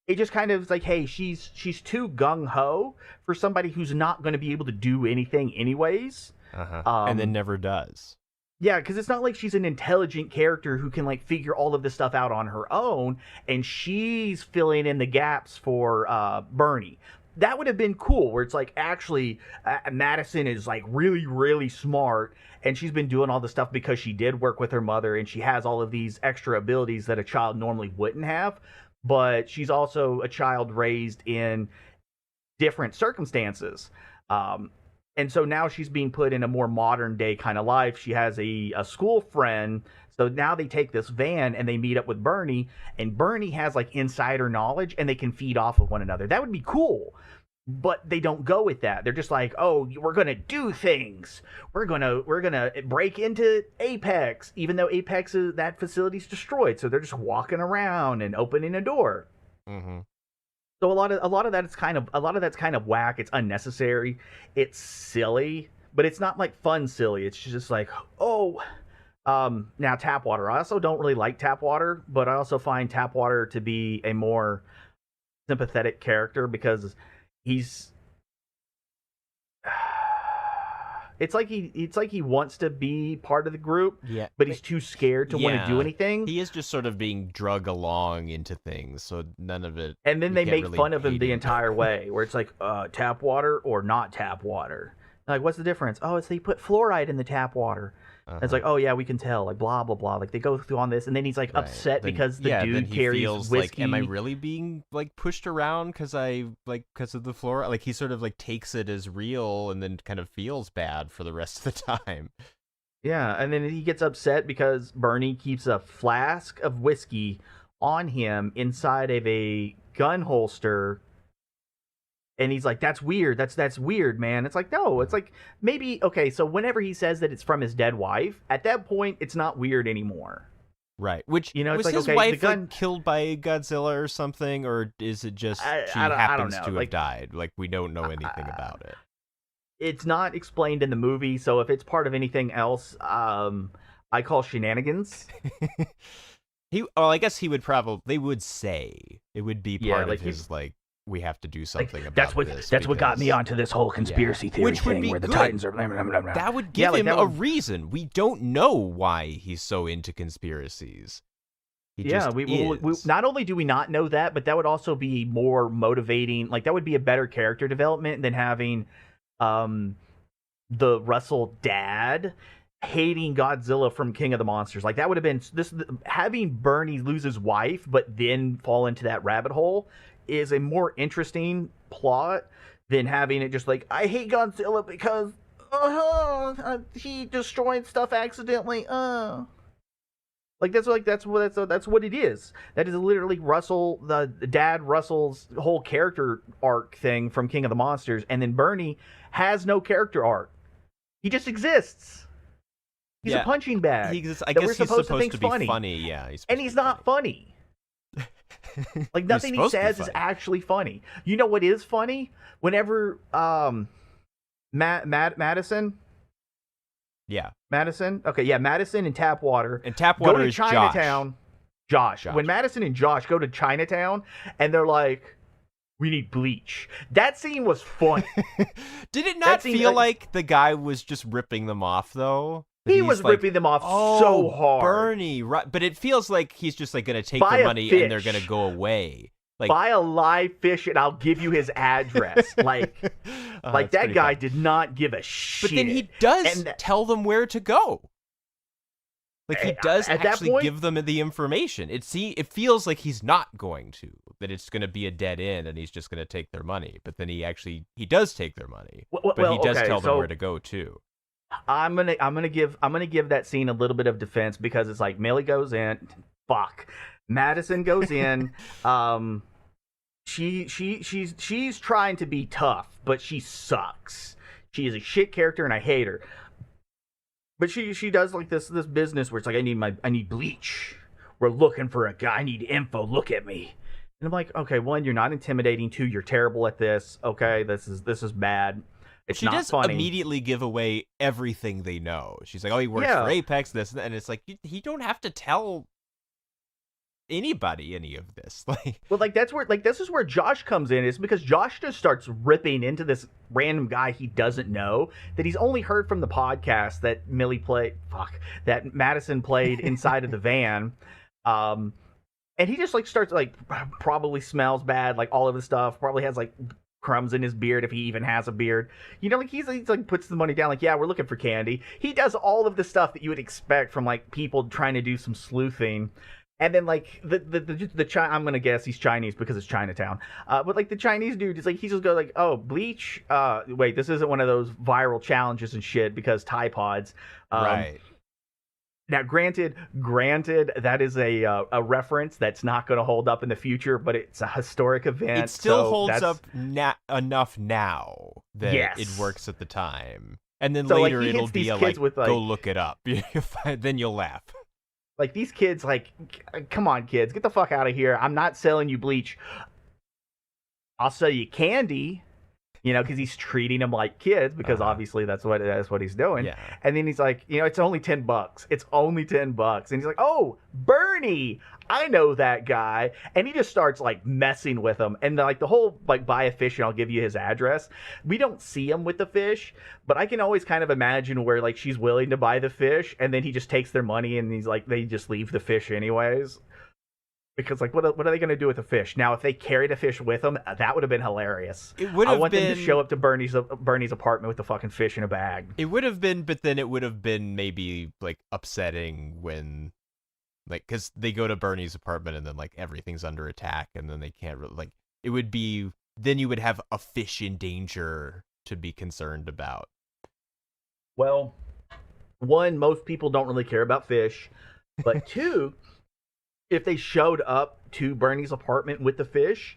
It just kind of is like, hey, she's too gung ho for somebody who's not going to be able to do anything anyways. And then never does. Yeah, because it's not like she's an intelligent character who can like figure all of this stuff out on her own, and she's filling in the gaps for Bernie. That would have been cool, where it's like actually Madison is like really, really smart, and she's been doing all the stuff because she did work with her mother, and she has all of these extra abilities that a child normally wouldn't have. But she's also a child raised in different circumstances. And so now she's being put in a more modern day kind of life. She has a school friend. So now they take this van and they meet up with Bernie, and Bernie has like insider knowledge and they can feed off of one another. That would be cool. But they don't go with that. They're just like, oh, we're going to do things. We're going to break into Apex, even though that facility's destroyed. So they're just walking around and opening a door. Mm-hmm. So a lot of that's kind of whack. It's unnecessary. It's silly, but it's not like fun silly. It's just like, oh, now Tapwater. I also don't really like Tapwater, but I also find Tapwater to be a more sympathetic character because he's it's like he wants to be part of the group, yeah, but he's too scared to want to do anything. He is just sort of being drug along into things, so none of it. And then they make really fun of him the entire way, where it's like tap water or not tap water. Like, what's the difference? Oh, it's they put fluoride in the tap water. It's like, oh yeah, we can tell. Like blah blah blah. Like they go through on this, and then he's like upset because the dude carries whiskey. Like, am I really being like pushed around because of the fluoride? Like he sort of like takes it as real, and then kind of feels bad for the rest of the time. Yeah, and then he gets upset because Bernie keeps a flask of whiskey on him inside of a gun holster. And he's like, that's weird. That's weird, man. It's like, no, it's like maybe, okay, so whenever he says that it's from his dead wife, at that point, it's not weird anymore. Right. Which, you know, was it's like, his okay, wife the gun... like, killed by Godzilla or something? Or is it just she happens to have died? Like, we don't know anything about it. It's not explained in the movie, so if it's part of anything else, I call shenanigans. I guess they would say it would be part of his, like, we have to do something about this. That's what got me onto this whole conspiracy theory thing where the Titans are... Blah, blah, blah, blah. That would give him a reason. We don't know why he's so into conspiracies. We not only do we not know that, but that would also be more motivating. Like, that would be a better character development than having the Russell dad hating Godzilla from King of the Monsters. Like that would have been this having Bernie lose his wife, but then fall into that rabbit hole is a more interesting than having it just like I hate Godzilla because he destroyed stuff accidentally. Like that's what it is. That is literally the dad Russell's whole character arc thing from King of the Monsters, and then Bernie has no character arc. He just exists. He's a punching bag. I guess he's supposed to be funny. Yeah, and he's not funny. Like nothing he says is actually funny. You know what is funny? Whenever Madison. Yeah. Madison? Okay, yeah, Madison and Tapwater. And Tapwater go to is Chinatown. Josh. When Madison and Josh go to Chinatown and they're like, we need bleach. That scene was funny. Did it not feel like the guy was just ripping them off, though? He was ripping them off so hard. Bernie, right? But it feels like he's just like going to take the money and they're going to go away. Like, buy a live fish and I'll give you his address. Like that guy did not give a shit. But then he does tell them where to go. Like he does actually give them the information. It feels like he's not going to. That it's going to be a dead end and he's just going to take their money. But then he does take their money. But he does tell them where to go too. I'm gonna give that scene a little bit of defense because it's like Millie goes in, Madison goes in, she's trying to be tough, but she sucks. She is a shit character and I hate her. But she does like this business where it's like I need bleach. We're looking for a guy. I need info. Look at me. And I'm like, okay, one, you're not intimidating. Two, you're terrible at this. Okay, this is bad. She does immediately give away everything they know. She's like, "Oh, he works for Apex, this," and it's like you don't have to tell anybody any of this. This is where Josh comes in. Is because Josh just starts ripping into this random guy he doesn't know that he's only heard from the podcast that that Madison played inside of the van. And he just like starts like probably smells bad, like all of his stuff, probably has like crumbs in his beard if he even has a beard. You know, like he's like puts the money down, like, yeah, we're looking for candy. He does all of the stuff that you would expect from like people trying to do some sleuthing. And then like the I'm gonna guess he's Chinese because it's Chinatown. But like the Chinese dude is like he just goes like, oh, bleach. Wait, this isn't one of those viral challenges and shit because Tide Pods. Right. Now, granted, that is a reference that's not going to hold up in the future, but it's a historic event. It still holds up enough now that it works at the time. And then later it'll be go look it up. Then you'll laugh. Like, these kids, like, come on, kids, get the fuck out of here. I'm not selling you bleach. I'll sell you candy. You know, because he's treating them like kids, because obviously that's what he's doing. Yeah. And then he's like, you know, it's only $10. It's only $10. And he's like, oh, Bernie, I know that guy. And he just starts like messing with him. And like the whole like buy a fish and I'll give you his address. We don't see him with the fish, but I can always kind of imagine where like she's willing to buy the fish, and then he just takes their money and he's like, they just leave the fish anyways. Because, like, what are they going to do with a fish? Now, if they carried a fish with them, that would have been hilarious. I want them to show up to Bernie's apartment with the fucking fish in a bag. It would have been, but then it would have been maybe, like, upsetting when, like, because they go to Bernie's apartment and then, like, everything's under attack and then they can't really, like, it would be, then you would have a fish in danger to be concerned about. Well, one, most people don't really care about fish, but two... if they showed up to Bernie's apartment with the fish,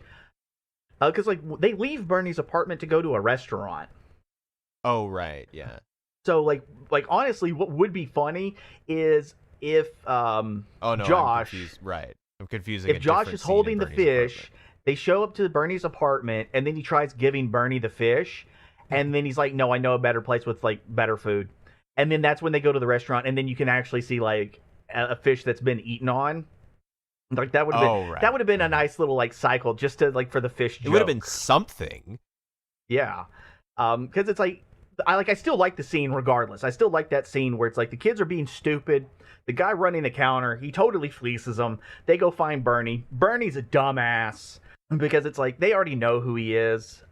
because like they leave Bernie's apartment to go to a restaurant. Oh right, yeah. So like honestly, what would be funny is if Josh, I'm confusing. If Josh is holding the fish, they show up to Bernie's apartment, and then he tries giving Bernie the fish, and then he's like, "No, I know a better place with like better food," and then that's when they go to the restaurant, and then you can actually see like a fish that's been eaten on. Like that would have been a nice little like cycle just to like for the fish joke. It would have been something. Yeah. Because it's like I still like the scene regardless. I still like that scene where it's like the kids are being stupid. The guy running the counter, he totally fleeces them. They go find Bernie. Bernie's a dumbass because it's like they already know who he is.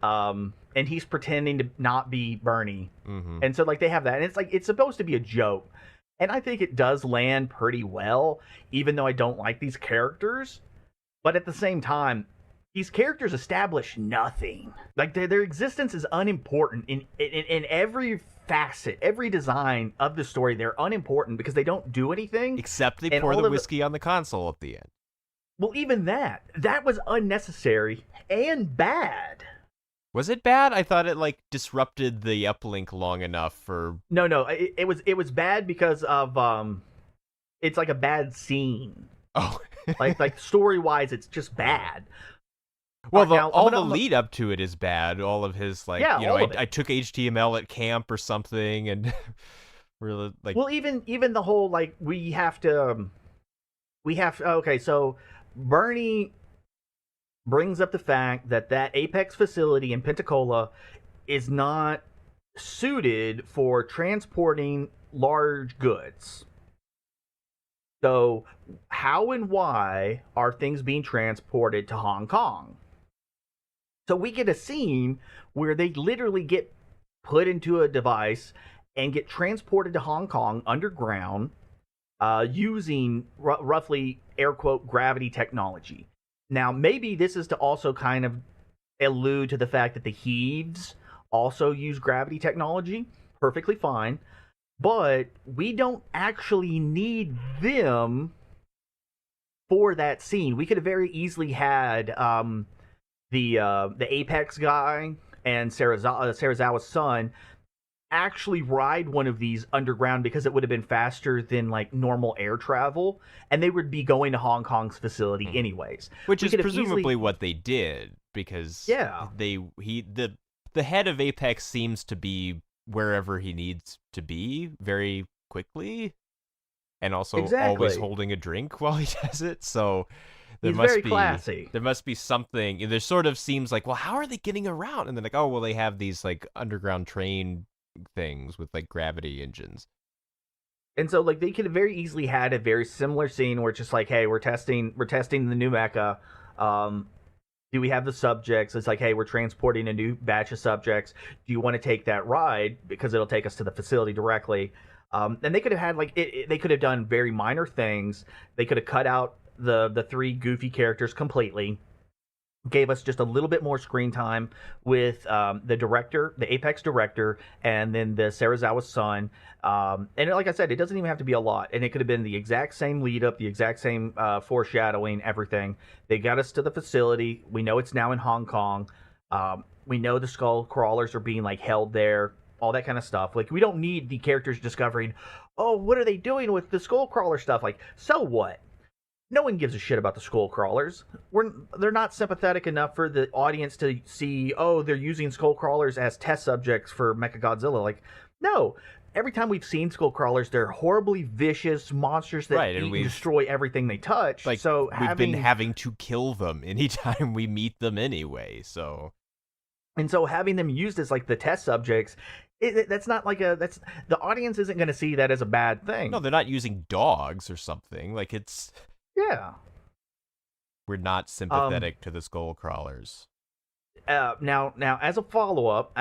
and he's pretending to not be Bernie. Mm-hmm. And so like they have that, and it's like it's supposed to be a joke. And I think it does land pretty well, even though I don't like these characters. But at the same time, these characters establish nothing. Like their existence is unimportant in every facet, every design of the story. They're unimportant because they don't do anything. Except they And pour all the of whiskey on the console at the end. Well, even that was unnecessary and bad. Was it bad? I thought it like disrupted the uplink long enough for. No, it was bad because of it's like a bad scene. Oh, like story wise, it's just bad. well, Now, all the lead up to it is bad. All of his like, Yeah, you know, all of it. I took HTML at camp or something, and really like. Well, even the whole like we have to okay, so Bernie brings up the fact that Apex facility in Pensacola is not suited for transporting large goods. So, how and why are things being transported to Hong Kong? So we get a scene where they literally get put into a device and get transported to Hong Kong underground using roughly air quote gravity technology. Now, maybe this is to also kind of allude to the fact that the Heaves also use gravity technology. Perfectly fine. But we don't actually need them for that scene. We could have very easily had the Apex guy and Sarazawa's son actually ride one of these underground because it would have been faster than like normal air travel, and they would be going to Hong Kong's facility anyways. Which is presumably what they did, because the head of Apex seems to be wherever he needs to be very quickly, and also always holding a drink while he does it. So he's very classy. There must be something. There sort of seems like, well, how are they getting around? And then like, oh, well, they have these like underground train things with like gravity engines. And so like they could have very easily had a very similar scene where it's just like, hey, we're testing the new mecha. Do we have the subjects? It's like, hey, we're transporting a new batch of subjects. Do you want to take that ride? Because it'll take us to the facility directly. And they could have had like they could have done very minor things. They could have cut out the three goofy characters completely. Gave us just a little bit more screen time with the director, the Apex director, and then the Sarazawa's son. And like I said, it doesn't even have to be a lot. And it could have been the exact same lead up, the exact same foreshadowing, everything. They got us to the facility. We know it's now in Hong Kong. We know the skull crawlers are being like held there, all that kind of stuff. Like we don't need the characters discovering, oh, what are they doing with the skull crawler stuff? Like, so what? No one gives a shit about the skull crawlers. They're not sympathetic enough for the audience to see, oh, they're using skull crawlers as test subjects for Mechagodzilla. Like, no. Every time we've seen skull crawlers, they're horribly vicious monsters that eat and destroy everything they touch. Like, so we've been having to kill them anytime we meet them anyway, so... And so having them used as, like, the test subjects, that's not like the audience isn't going to see that as a bad thing. No, they're not using dogs or something. Like, it's... Yeah. We're not sympathetic to the skull crawlers. Now, as a follow-up,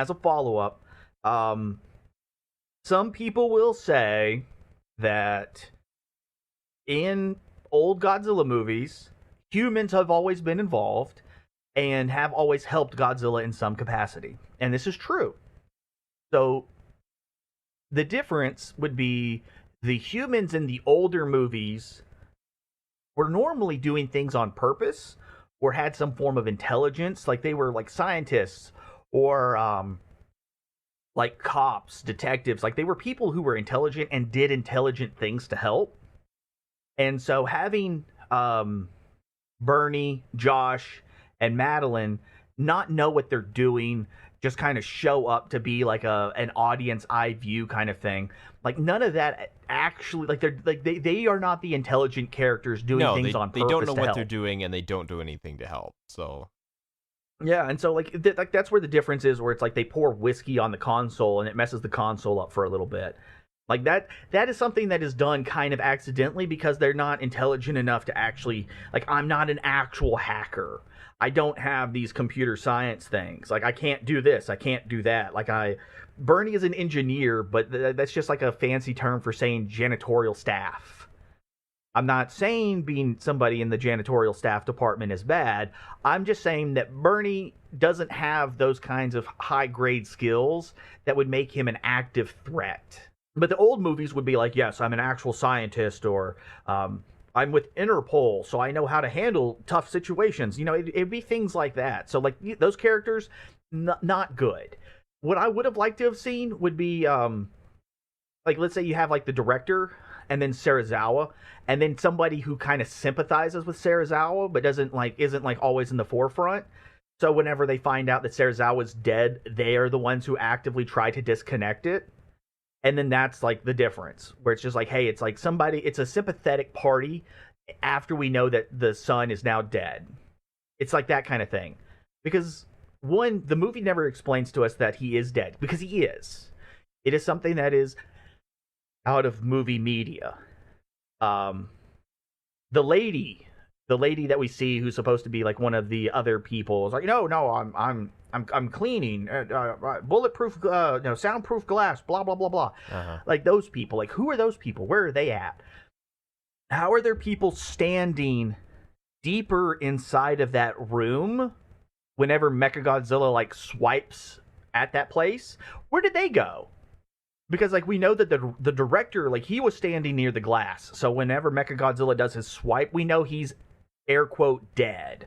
some people will say that in old Godzilla movies, humans have always been involved and have always helped Godzilla in some capacity. And this is true. So, the difference would be the humans in the older movies were normally doing things on purpose or had some form of intelligence, like they were like scientists or like cops, detectives. Like they were people who were intelligent and did intelligent things to help. And so having Bernie, Josh, and Madeline not know what they're doing, just kind of show up to be like an audience eye view kind of thing. Like none of that actually, like they are not the intelligent characters doing things on purpose. They don't know what help. they're doing, and they don't do anything to help. So yeah, and so like that's where the difference is, where it's like they pour whiskey on the console and it messes the console up for a little bit. Like that is something that is done kind of accidentally because they're not intelligent enough to actually, like, I'm not an actual hacker. I don't have these computer science things. Like, I can't do this, I can't do that. Bernie is an engineer, but that's just like a fancy term for saying janitorial staff. I'm not saying being somebody in the janitorial staff department is bad. I'm just saying that Bernie doesn't have those kinds of high grade skills that would make him an active threat. But the old movies would be like, yes, I'm an actual scientist, or I'm with Interpol, so I know how to handle tough situations. It'd be things like that. So, like, those characters, not good. What I would have liked to have seen would be, like, let's say you have, like, the director and then Serizawa, and then somebody who kind of sympathizes with Serizawa, but isn't always in the forefront. So whenever they find out that Serizawa's dead, they are the ones who actively try to disconnect it. And then that's like the difference, where it's just like, hey, it's like it's a sympathetic party after we know that the son is now dead. It's like that kind of thing. Because, one, the movie never explains to us that he is dead, because he is. It is something that is out of movie media. The lady that we see, who's supposed to be like one of the other people, is like, no, I'm cleaning, bulletproof, soundproof glass, blah blah blah blah. Like, those people, like, who are those people? Where are they at? How are there people standing deeper inside of that room whenever Mechagodzilla like swipes at that place? Where did they go? Because, like, we know that the director, like, he was standing near the glass, so whenever Mechagodzilla does his swipe, we know he's air quote dead.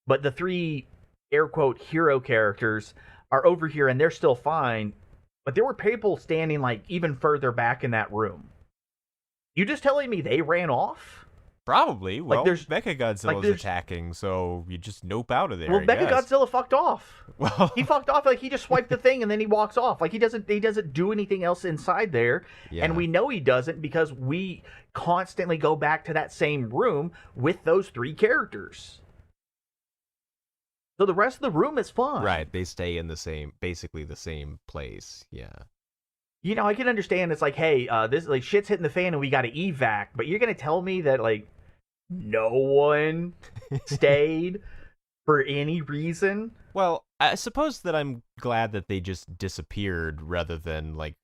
But the three air quote hero characters are over here and they're still fine, but there were people standing like even further back in that room. You just telling me they ran off? Probably. Well, there's Mechagodzilla's attacking, so you just nope out of there. Well, Mechagodzilla fucked off. Well, he fucked off. Like, he just swiped the thing and then he walks off. Like, he doesn't do anything else inside there. Yeah. And we know he doesn't because we constantly go back to that same room with those three characters. So the rest of the room is fine. Right. They stay in basically the same place. Yeah. I can understand it's like, hey, this, like, shit's hitting the fan and we got to evac, but you're going to tell me that, like, no one stayed for any reason? Well, I suppose that I'm glad that they just disappeared rather than, like,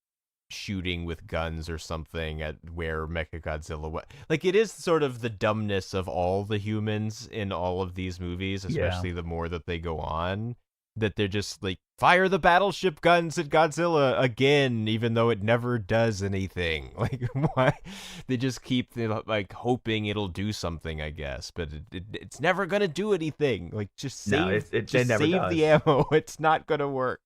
shooting with guns or something at where Mechagodzilla was. Like, it is sort of the dumbness of all the humans in all of these movies, especially the more that they go on, that they're just like, fire the battleship guns at Godzilla again, even though it never does anything. Like, why? They just keep, like, hoping it'll do something, I guess, but it's never gonna do anything. Like, just save, save the ammo. It's not gonna work.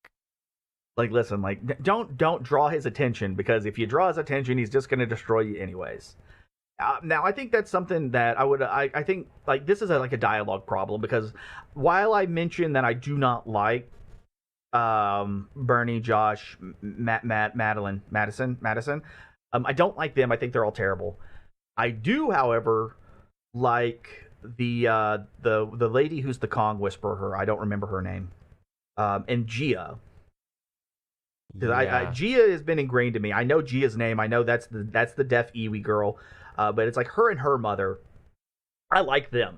Like, listen, like, don't draw his attention, because if you draw his attention, he's just gonna destroy you anyways. Now, I think that's something that I think, like, this is a dialogue problem, because while I mentioned that I do not like Bernie, Josh, Madison, I don't like them. I think they're all terrible. I do, however, like the lady who's the Kong Whisperer. I don't remember her name. And Gia. Because Gia has been ingrained to me. I know Gia's name. I know that's the deaf Iwi girl. But it's like her and her mother. I like them.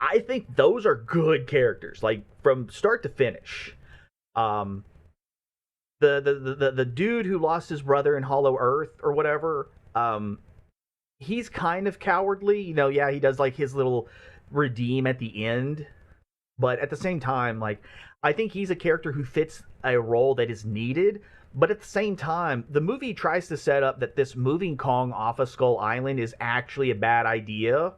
I think those are good characters, like, from start to finish. The dude who lost his brother in Hollow Earth or whatever, he's kind of cowardly. He does, like, his little redeem at the end. But at the same time, like, I think he's a character who fits a role that is needed. But at the same time, the movie tries to set up that this moving Kong off of Skull Island is actually a bad idea.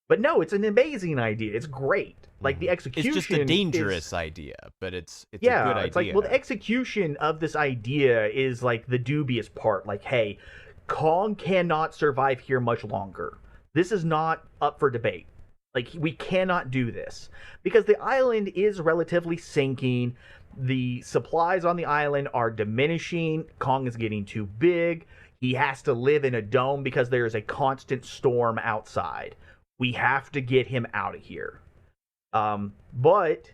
But no, it's an amazing idea. It's great. Like, the execution, it's just a dangerous idea, but it's a good idea. It's like, well, the execution of this idea is, like, the dubious part. Like, hey, Kong cannot survive here much longer. This is not up for debate. Like, we cannot do this. Because the island is relatively sinking. The supplies on the island are diminishing. Kong is getting too big. He has to live in a dome because there is a constant storm outside. We have to get him out of here. But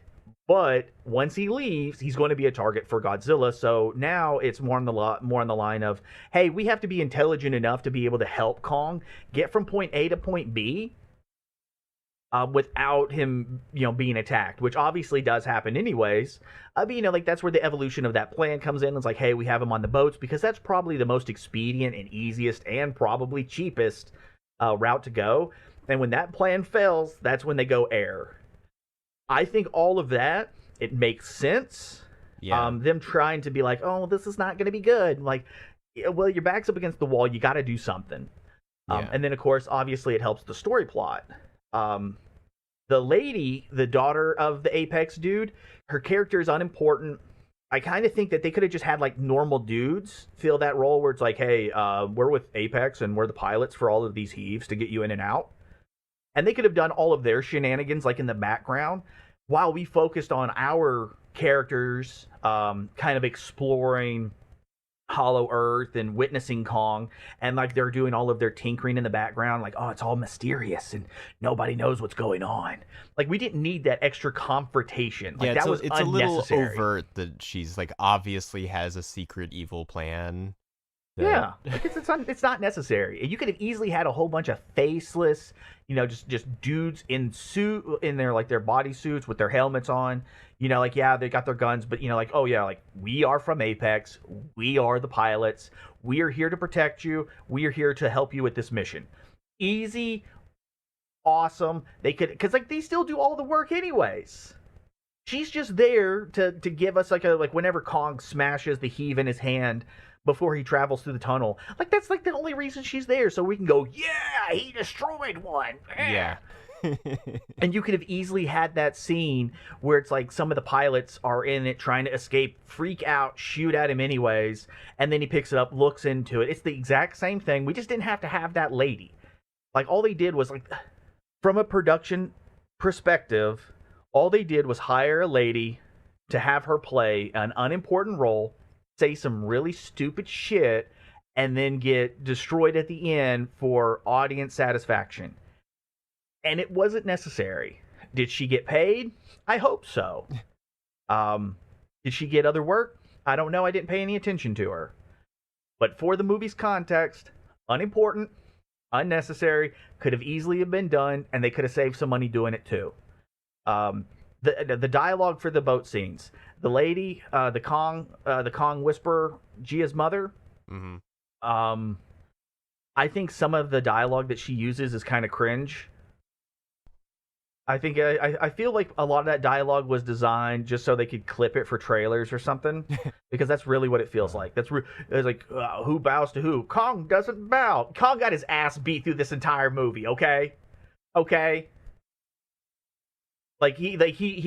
But once he leaves, he's going to be a target for Godzilla. So now it's more on the line of, hey, we have to be intelligent enough to be able to help Kong get from point A to point B without him, being attacked, which obviously does happen anyways. But like that's where the evolution of that plan comes in. It's like, hey, we have him on the boats because that's probably the most expedient and easiest and probably cheapest route to go. And when that plan fails, that's when they go air. I think all of that, it makes sense. Yeah. Them trying to be like, oh, this is not going to be good. Like, well, your back's up against the wall. You got to do something. Yeah. And then, of course, obviously, it helps the story plot. The lady, the daughter of the Apex dude, her character is unimportant. I kind of think that they could have just had like normal dudes fill that role where it's like, hey, we're with Apex and we're the pilots for all of these heaves to get you in and out. And they could have done all of their shenanigans like in the background while we focused on our characters kind of exploring Hollow Earth and witnessing Kong, and like they're doing all of their tinkering in the background, like, oh, it's all mysterious and nobody knows what's going on. Like, we didn't need that extra confrontation. Like, Yeah, that was it's a little unnecessary. overt that she's like obviously has a secret evil plan. Yeah, like it's not necessary. You could have easily had a whole bunch of faceless, just dudes in their like their body suits with their helmets on. Like, yeah, they got their guns, but like, oh yeah, like, we are from Apex, we are the pilots, we are here to protect you, we are here to help you with this mission. Easy, awesome. They could, because like they still do all the work anyways. She's just there to give us like whenever Kong smashes the heave in his hand before he travels through the tunnel. Like, that's like the only reason she's there, so we can go, yeah, he destroyed one. Yeah. And you could have easily had that scene where it's like some of the pilots are in it trying to escape, freak out, shoot at him anyways, and then he picks it up, looks into it. It's the exact same thing. We just didn't have to have that lady. Like, all they did was, like, from a production perspective, all they did was hire a lady to have her play an unimportant role, say some really stupid shit, and then get destroyed at the end for audience satisfaction. And it wasn't necessary. Did she get paid? I hope so. Did she get other work? I don't know. I didn't pay any attention to her. But for the movie's context, unimportant, unnecessary, could have easily have been done, and they could have saved some money doing it too. The dialogue for the boat scenes, the lady, the Kong Whisperer, Gia's mother. Mm-hmm. I think some of the dialogue that she uses is kind of cringe. I think I feel like a lot of that dialogue was designed just so they could clip it for trailers or something, because that's really what it feels like. It's like, who bows to who? Kong doesn't bow. Kong got his ass beat through this entire movie. Okay. Like he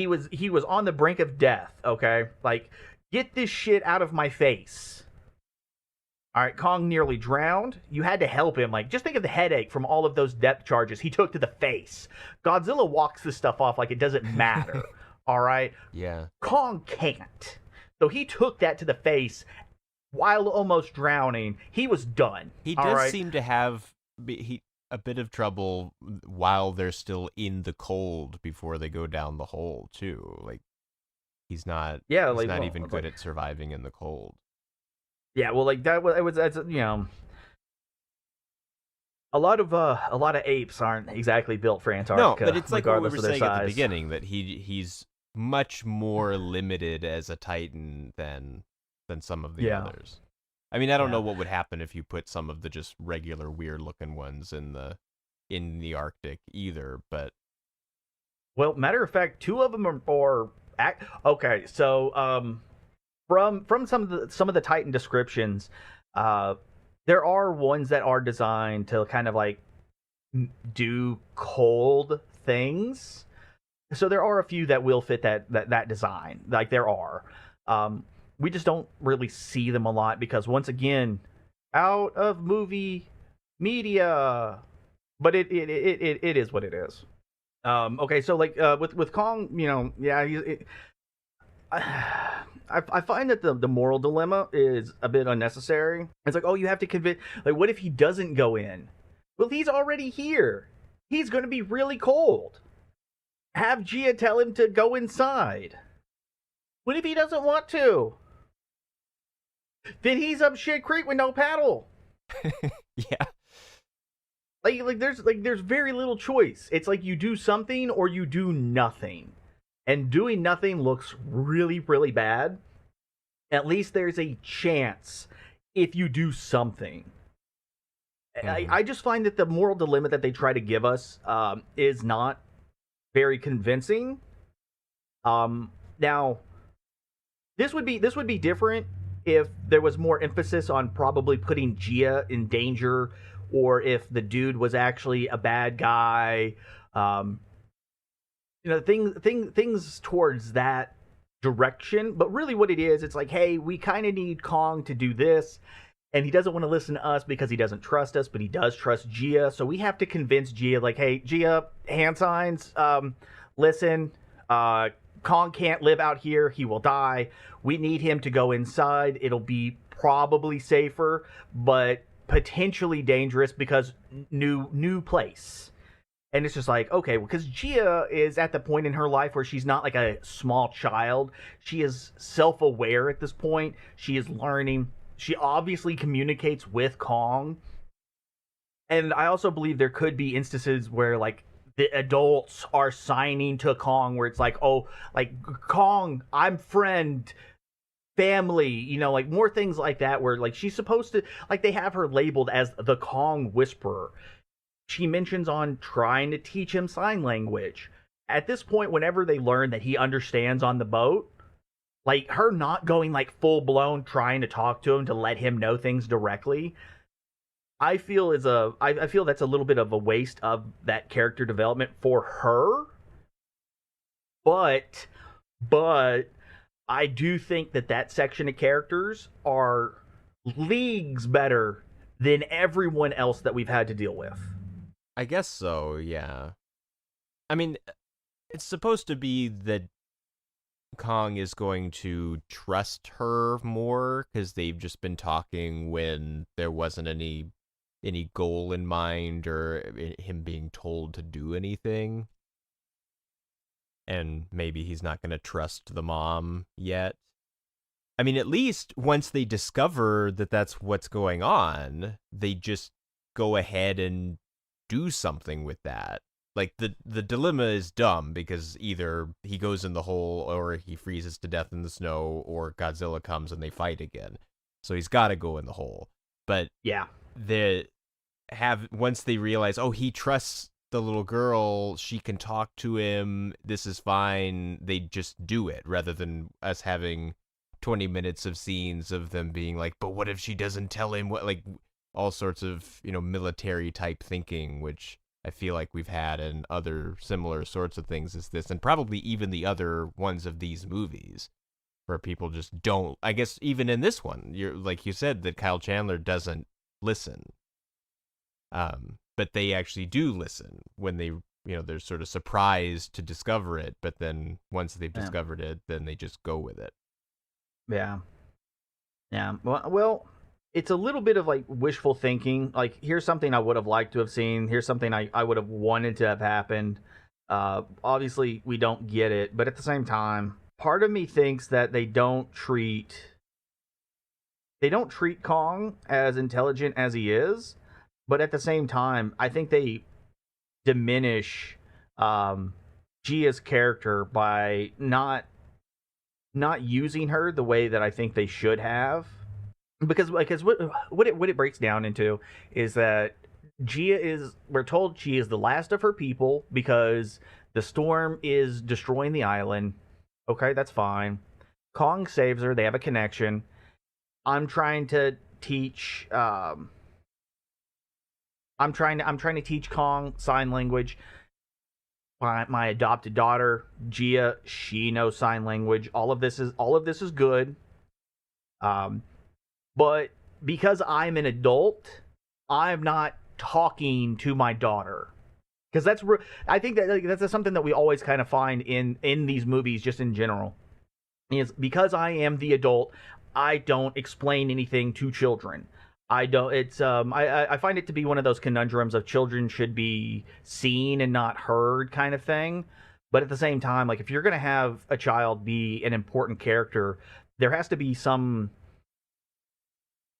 was on the brink of death. Okay, like, get this shit out of my face. All right, Kong nearly drowned. You had to help him. Like, just think of the headache from all of those depth charges he took to the face. Godzilla walks this stuff off like it doesn't matter. All right? Yeah. Kong can't. So he took that to the face while almost drowning. He was done. He all does right? seem to have a bit of trouble while they're still in the cold before they go down the hole too. Like, he's not even good at surviving in the cold. Yeah, well, like that's a lot of apes aren't exactly built for Antarctica. No, but it's like what we were saying at the size. beginning, that he's much more limited as a Titan than some of the others. I mean, I don't know what would happen if you put some of the just regular weird looking ones in the Arctic either, but well, matter of fact, two of them are okay. So from some of the Titan descriptions, there are ones that are designed to kind of like do cold things. So there are a few that will fit that design. Like, there are. We just don't really see them a lot because, once again, out of movie media. But it is what it is. Okay, so like with Kong, I find that the moral dilemma is a bit unnecessary. It's like, oh, you have to convince. Like, what if he doesn't go in? Well, he's already here. He's going to be really cold. Have Gia tell him to go inside. What if he doesn't want to? Then he's up shit creek with no paddle. Yeah. There's very little choice. It's like you do something or you do nothing. And doing nothing looks really, really bad. At least there's a chance if you do something. I just find that the moral dilemma that they try to give us is not very convincing. Now, this would be different if there was more emphasis on probably putting Gia in danger, or if the dude was actually a bad guy. Things towards that direction. But really, what it is, it's like, hey, we kind of need Kong to do this. And he doesn't want to listen to us because he doesn't trust us, but he does trust Gia. So we have to convince Gia, like, hey, Gia, hand signs, listen, Kong can't live out here. He will die. We need him to go inside. It'll be probably safer, but potentially dangerous because new place. And it's just like, okay, because Gia is at the point in her life where she's not like a small child. She is self-aware at this point. She is learning. She obviously communicates with Kong. And I also believe there could be instances where, like, the adults are signing to Kong where it's like, oh, like, Kong, I'm friend, family, like, more things like that where, like, she's supposed to, like, they have her labeled as the Kong Whisperer. She mentions on trying to teach him sign language. At this point, whenever they learn that he understands on the boat, like, her not going, like, full-blown trying to talk to him to let him know things directly, I feel I feel that's a little bit of a waste of that character development for her. But I do think that section of characters are leagues better than everyone else that we've had to deal with. I guess so, yeah. I mean, it's supposed to be that Kong is going to trust her more because they've just been talking when there wasn't any goal in mind or him being told to do anything. And maybe he's not going to trust the mom yet. I mean, at least once they discover that that's what's going on, they just go ahead and do something with that. Like, the dilemma is dumb because either he goes in the hole or he freezes to death in the snow or Godzilla comes and they fight again. So he's got to go in the hole. But yeah, once they realize, oh, he trusts the little girl, she can talk to him, this is fine, they just do it rather than us having 20 minutes of scenes of them being like, but what if she doesn't tell him what, like, all sorts of, military type thinking, which I feel like we've had in other similar sorts of things as this, and probably even the other ones of these movies, where people just don't. I guess even in this one, you're like you said that Kyle Chandler doesn't listen, but they actually do listen when they, they're sort of surprised to discover it, but then once they've discovered it, then they just go with it. Yeah. Well. It's a little bit of, like, wishful thinking. Like, here's something I would have liked to have seen. Here's something I would have wanted to have happened. Obviously, we don't get it. But at the same time, part of me thinks that they don't treat Kong as intelligent as he is. But at the same time, I think they diminish Gia's character by not using her the way that I think they should have. Because what it breaks down into is that we're told she is the last of her people because the storm is destroying the island. Okay, that's fine. Kong saves her. They have a connection. I'm trying to teach I'm trying to teach Kong sign language. My adopted daughter, Gia, she knows sign language. All of this is good. But because I'm an adult, I'm not talking to my daughter. Because I think that's something that we always kind of find in these movies, just in general. Is because I am the adult, I don't explain anything to children. I don't. It's I find it to be one of those conundrums of children should be seen and not heard kind of thing. But at the same time, like if you're gonna have a child be an important character, there has to be some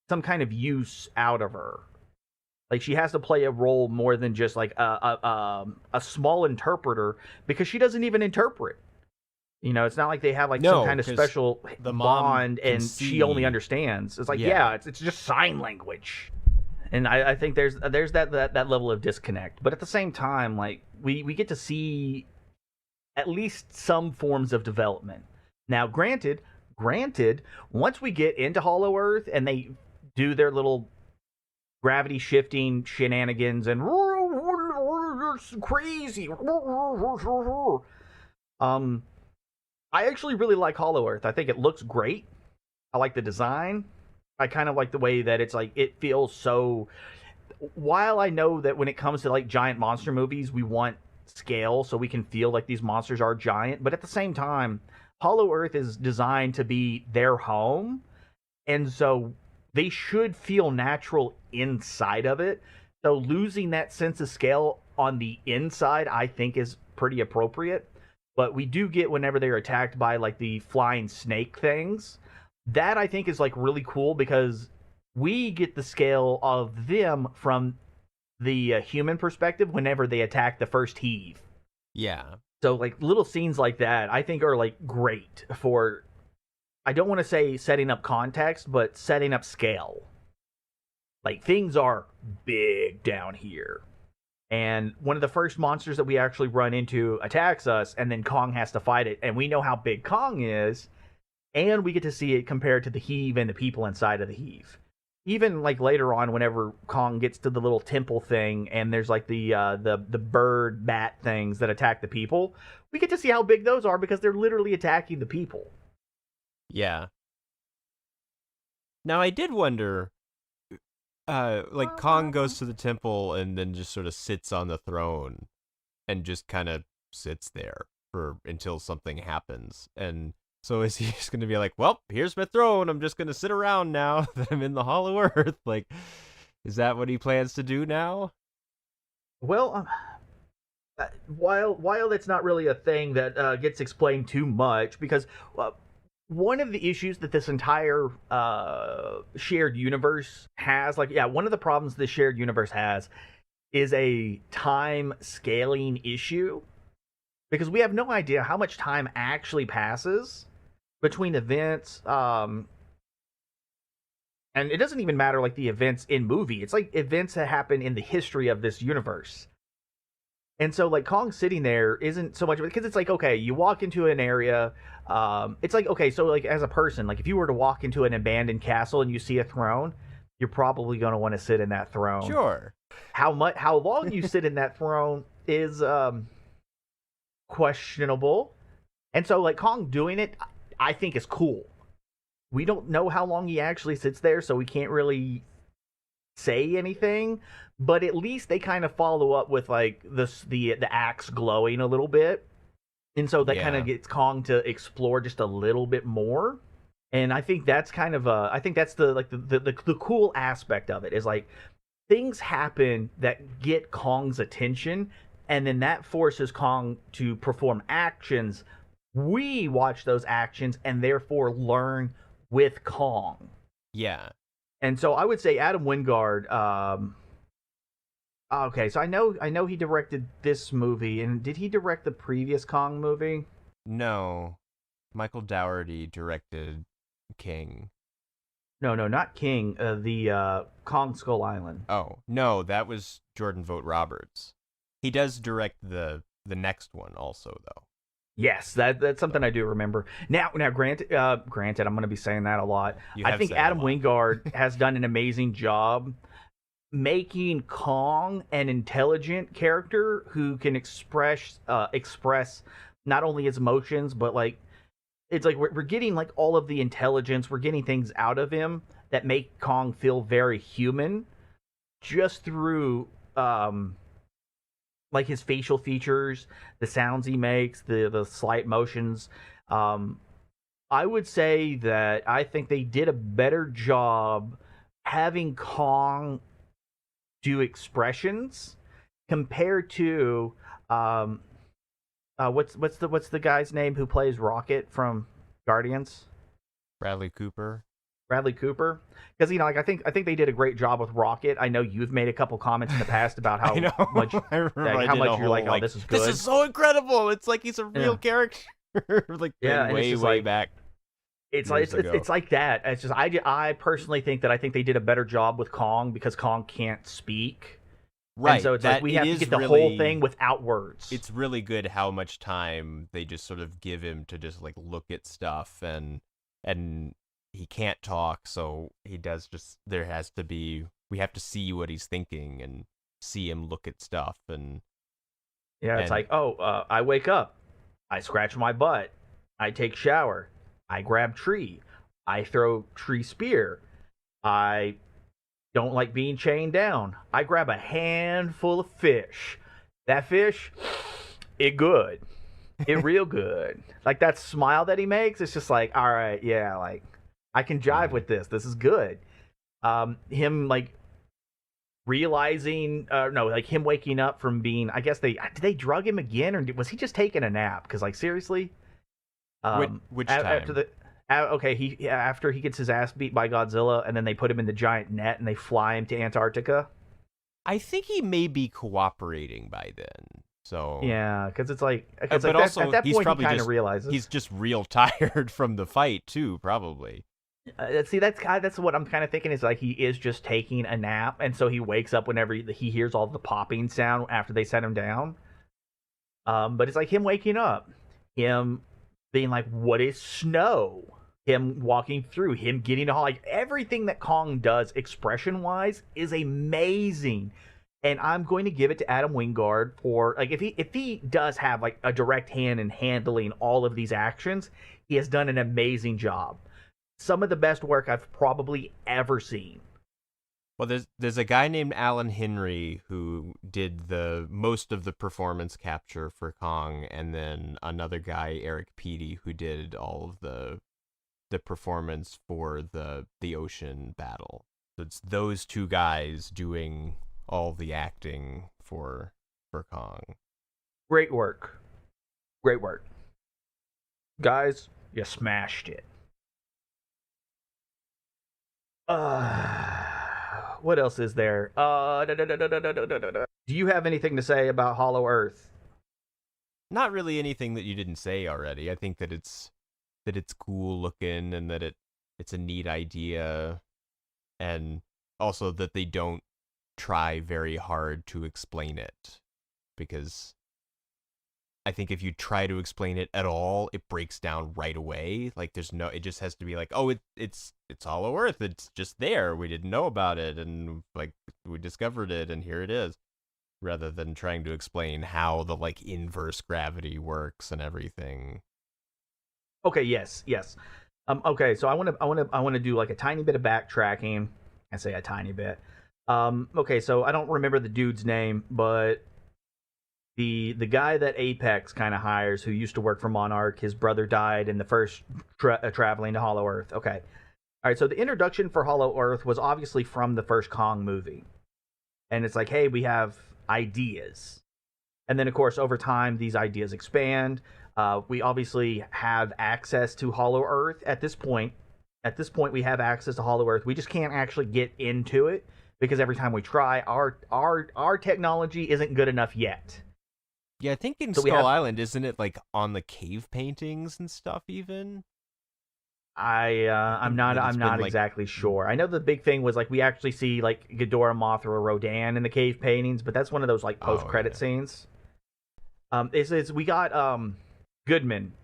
kind of use out of her. Like she has to play a role more than just like a small interpreter, because she doesn't even interpret. You know, it's not like they have like some No, kind of 'cause special the mom bond can and she only see. understands. It's like, Yeah. yeah, it's just sign language. And I think there's that level of disconnect. But at the same time, like we get to see at least some forms of development. Now, granted, once we get into Hollow Earth and they do their little gravity shifting shenanigans and crazy, I actually really like Hollow Earth. I think it looks great. I like the design. I kind of like the way that it's like it feels so. While I know that when it comes to like giant monster movies, we want scale so we can feel like these monsters are giant, but at the same time, Hollow Earth is designed to be their home, and so they should feel natural inside of it. So losing that sense of scale on the inside, I think, is pretty appropriate. But we do get whenever they're attacked by like the flying snake things. That I think is like really cool because we get the scale of them from the human perspective whenever they attack the first heave. Yeah. So like little scenes like that, I think are like great for. I don't want to say setting up context, but setting up scale. Like things are big down here. And one of the first monsters that we actually run into attacks us, and then Kong has to fight it. And we know how big Kong is, and we get to see it compared to the heave and the people inside of the heave. Even like later on, whenever Kong gets to the little temple thing, and there's like the bird bat things that attack the people, we get to see how big those are because they're literally attacking the people. Yeah. Now I did wonder, like Kong goes to the temple and then just sort of sits on the throne and just kind of sits there for until something happens. And so is he just going to be like, well, here's my throne. I'm just going to sit around now that I'm in the Hollow Earth. Like, is that what he plans to do now? Well, while that's not really a thing that gets explained too much, because one of the issues that this entire shared universe has, like, yeah, one of the problems this shared universe has is a time scaling issue, because we have no idea how much time actually passes between events. And it doesn't even matter like the events in movie. It's like events that happen in the history of this universe. And so, like, Kong sitting there isn't so much because it's like, okay, you walk into an area. It's like, okay, so, like, as a person, like, if you were to walk into an abandoned castle and you see a throne, you're probably going to want to sit in that throne. Sure. How long you sit in that throne is questionable. And so, like, Kong doing it, I think is cool. We don't know how long he actually sits there, so we can't really say anything, but at least they kind of follow up with like the axe glowing a little bit, and so that kind of gets Kong to explore just a little bit more. And I think that's kind of I think that's the like the cool aspect of it is like things happen that get Kong's attention, and then that forces Kong to perform actions. We watch those actions and therefore learn with Kong. Yeah. And so I would say Adam Wingard. Okay, so I know he directed this movie, and did he direct the previous Kong movie? No. Michael Dougherty directed King. No, not King. The Kong Skull Island. Oh, no, that was Jordan Vogt Roberts. He does direct the next one also, though. Yes, that's something I do remember. Now, granted, I'm going to be saying that a lot. I think Adam Wingard has done an amazing job making Kong an intelligent character who can express not only his emotions, but like it's like we're getting like all of the intelligence. We're getting things out of him that make Kong feel very human, just through like his facial features, the sounds he makes, the slight motions. I would say that I think they did a better job having Kong do expressions compared to what's the guy's name who plays Rocket from Guardians? Bradley Cooper. Bradley Cooper, because like I think they did a great job with Rocket. I know you've made a couple comments in the past about how I know. much I remember like, I how did much a you're whole, like, oh, this is good. This is so incredible. It's like he's a real character. Like Yeah, and it's way just way like- back. It's like years ago. it's like that. It's just I personally think that I think they did a better job with Kong because Kong can't speak. Right. And so it's that like we it have to is get the really, whole thing without words. It's really good how much time they just sort of give him to just like look at stuff, and he can't talk, so he does just we have to see what he's thinking and see him look at stuff, and it's and- like, I wake up, I scratch my butt, I take shower, I grab tree, I throw tree spear, I don't like being chained down, I grab a handful of fish. That fish, it good. It real good. Like that smile that he makes, it's just like, all right, yeah, like I can jive with this. This is good. Him like realizing, like him waking up from being, I guess did they drug him again, or was he just taking a nap? Because like seriously, which time? after he gets his ass beat by Godzilla, and then they put him in the giant net and they fly him to Antarctica. I think he may be cooperating by then. So Yeah, because it's like, but like also at that he's point he probably kind of just realizes he's just real tired from the fight too, probably. See, that's what I'm kind of thinking, is like he is just taking a nap, and so he wakes up whenever he hears all the popping sound after they set him down. But it's like him waking up, him being like, "What is snow?" Him walking through, him getting to like everything that Kong does expression wise is amazing. And I'm going to give it to Adam Wingard for like if he does have like a direct hand in handling all of these actions, he has done an amazing job. Some of the best work I've probably ever seen. Well, there's a guy named Alan Henry who did the most of the performance capture for Kong, and then another guy, Eric Peaty, who did all of the performance for the ocean battle. So it's those two guys doing all the acting for Kong. Great work. Great work. Guys, you smashed it. What else is there? Do you have anything to say about Hollow Earth? Not really anything that you didn't say already. I think that it's cool looking, and that it's a neat idea, and also that they don't try very hard to explain it, because I think if you try to explain it at all, it breaks down right away. Like it just has to be like, oh, it's Hollow Earth. It's just there. We didn't know about it, and like we discovered it, and here it is. Rather than trying to explain how the like inverse gravity works and everything. Okay, yes. Okay, so I want to do like a tiny bit of backtracking. I say a tiny bit. Okay, so I don't remember the dude's name, but the guy that Apex kind of hires, who used to work for Monarch, his brother died in the first traveling to Hollow Earth. Okay, all right. So the introduction for Hollow Earth was obviously from the first Kong movie, and it's like, hey, we have ideas, and then of course over time these ideas expand. We obviously have access to Hollow Earth at this point. At this point, we have access to Hollow Earth. We just can't actually get into it because every time we try, our technology isn't good enough yet. Yeah, I think in So Skull Island, isn't it like on the cave paintings and stuff even? I'm not like, exactly sure. I know the big thing was like we actually see like Ghidorah, Mothra, Rodan in the cave paintings, but that's one of those like post credit scenes. We got Goodman.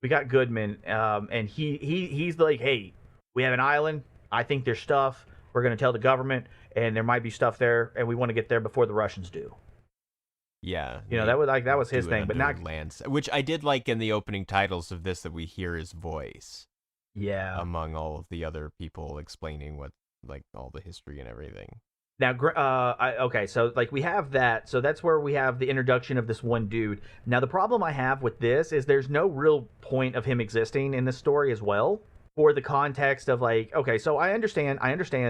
We got Goodman, and he's like, hey, we have an island. I think there's stuff. We're gonna tell the government, and there might be stuff there, and we want to get there before the Russians do. Yeah, that was his thing, but not lands, which I did like in the opening titles of this, that we hear his voice. Yeah, among all of the other people explaining what like all the history and everything. Now, okay, so like we have that, so that's where we have the introduction of this one dude. Now, the problem I have with this is there's no real point of him existing in this story as well, for the context of like, okay, so I understand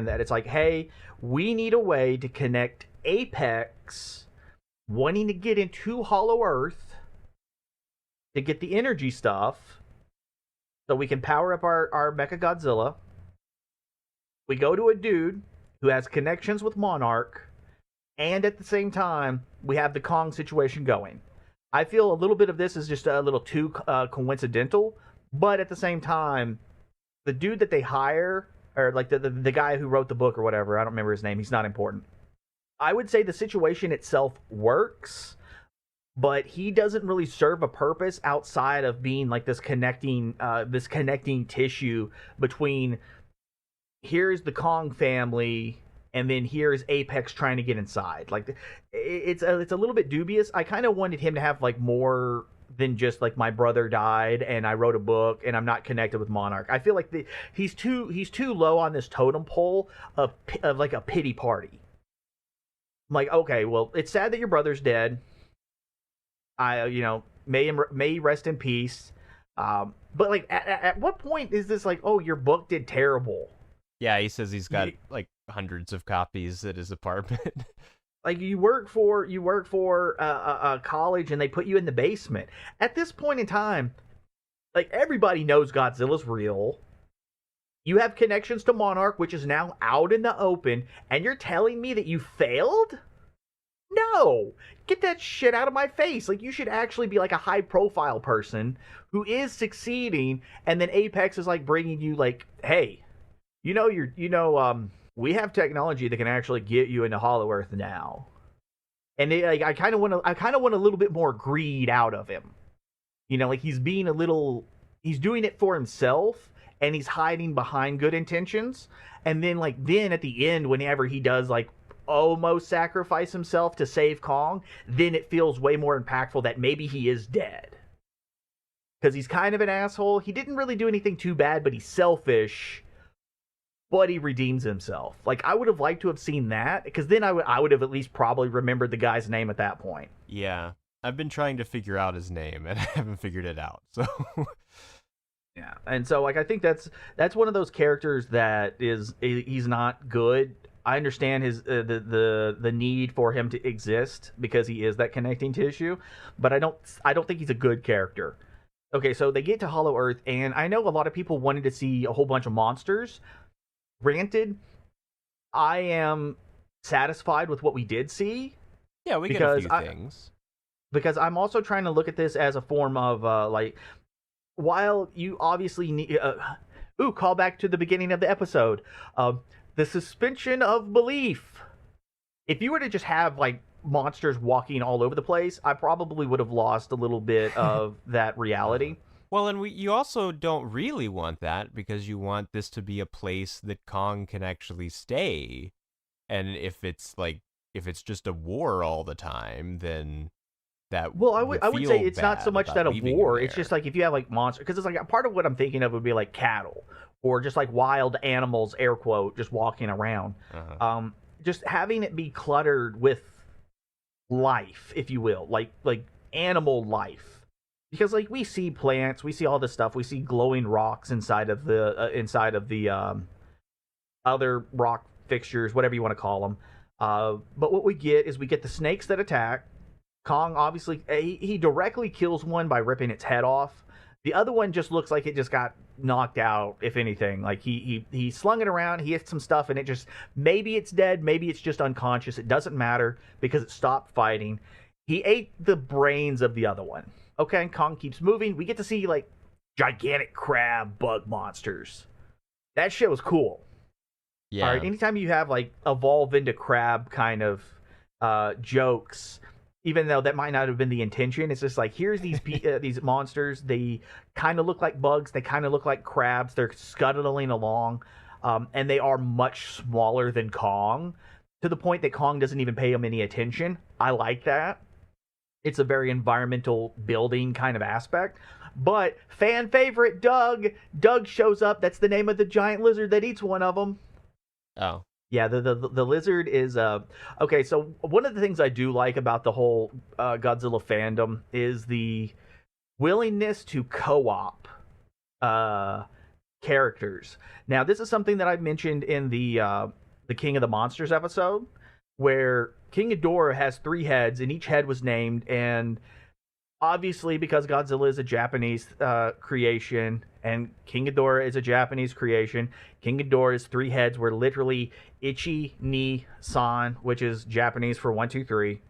that it's like, hey, we need a way to connect Apex wanting to get into Hollow Earth to get the energy stuff so we can power up our Mecha Godzilla. We go to a dude who has connections with Monarch, and at the same time, we have the Kong situation going. I feel a little bit of this is just a little too coincidental, but at the same time, the dude that they hire, or like the guy who wrote the book or whatever, I don't remember his name, he's not important. I would say the situation itself works, but he doesn't really serve a purpose outside of being like this connecting tissue between here's the Kong family and then here's Apex trying to get inside. Like it's a little bit dubious. I kind of wanted him to have like more than just like my brother died and I wrote a book and I'm not connected with Monarch. I feel like he's too low on this totem pole of like a pity party. I'm like, okay, well, it's sad that your brother's dead. May rest in peace. But like, at what point is this like, oh, your book did terrible? Yeah, he says he's got like hundreds of copies at his apartment. Like you work for a college and they put you in the basement. At this point in time, like everybody knows Godzilla's real. You have connections to Monarch, which is now out in the open, and you're telling me that you failed? No! Get that shit out of my face. Like, you should actually be like a high-profile person who is succeeding, and then Apex is like bringing you like, hey, we have technology that can actually get you into Hollow Earth now. And I kind of want a little bit more greed out of him. Like he's doing it for himself, and he's hiding behind good intentions. And then at the end, whenever he does like almost sacrifice himself to save Kong, then it feels way more impactful that maybe he is dead. Because he's kind of an asshole. He didn't really do anything too bad, but he's selfish. But he redeems himself. Like, I would have liked to have seen that, because then I would have at least probably remembered the guy's name at that point. Yeah. I've been trying to figure out his name, and I haven't figured it out, so... Yeah, and so like I think that's one of those characters that he's not good. I understand his the need for him to exist because he is that connecting tissue, but I don't think he's a good character. Okay, so they get to Hollow Earth, and I know a lot of people wanted to see a whole bunch of monsters. Granted, I am satisfied with what we did see. Yeah, we get a few things. Because I'm also trying to look at this as a form of while you obviously need call back to the beginning of the episode, the suspension of belief. If you were to just have like monsters walking all over the place, I probably would have lost a little bit of that reality. Well, and you also don't really want that, because you want this to be a place that Kong can actually stay. And if it's just a war all the time, then that I would say it's not so much that a war. It's just like if you have like monsters, because it's like part of what I'm thinking of would be like cattle or just like wild animals, air quote, just walking around. Uh-huh. Just having it be cluttered with life, if you will, like animal life. Because like we see plants, we see all this stuff, we see glowing rocks inside of the other rock fixtures, whatever you want to call them. But what we get is the snakes that attack. Kong obviously he directly kills one by ripping its head off. The other one just looks like it just got knocked out, if anything. Like he slung it around, he hit some stuff, and it just, maybe it's dead, maybe it's just unconscious. It doesn't matter because it stopped fighting. He ate the brains of the other one. Okay, Kong keeps moving. We get to see like gigantic crab bug monsters. That shit was cool. Yeah. All right, anytime you have like evolve into crab kind of jokes, even though that might not have been the intention, it's just like, here's these these monsters. They kind of look like bugs. They kind of look like crabs. They're scuttling along, and they are much smaller than Kong, to the point that Kong doesn't even pay them any attention. I like that. It's a very environmental building kind of aspect. But fan favorite Doug shows up. That's the name of the giant lizard that eats one of them. Oh. Yeah, the lizard is okay. So one of the things I do like about the whole Godzilla fandom is the willingness to co-op characters. Now, this is something that I've mentioned in the King of the Monsters episode, where King Ghidorah has 3 heads, and each head was named, and obviously, because Godzilla is a Japanese creation and King Ghidorah is a Japanese creation, King Ghidorah's three heads were literally Ichi ni San, which is Japanese for 1, 2, 3.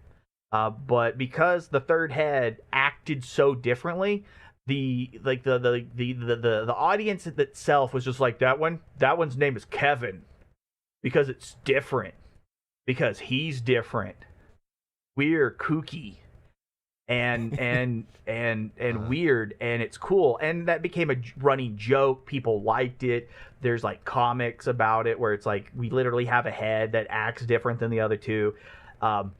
But because the third head acted so differently, the audience itself was just like, that one's name is Kevin because it's different, because he's different. We're kooky and weird, and it's cool, and that became a running joke. People liked it. There's like comics about it where it's like we literally have a head that acts different than the other two. Well,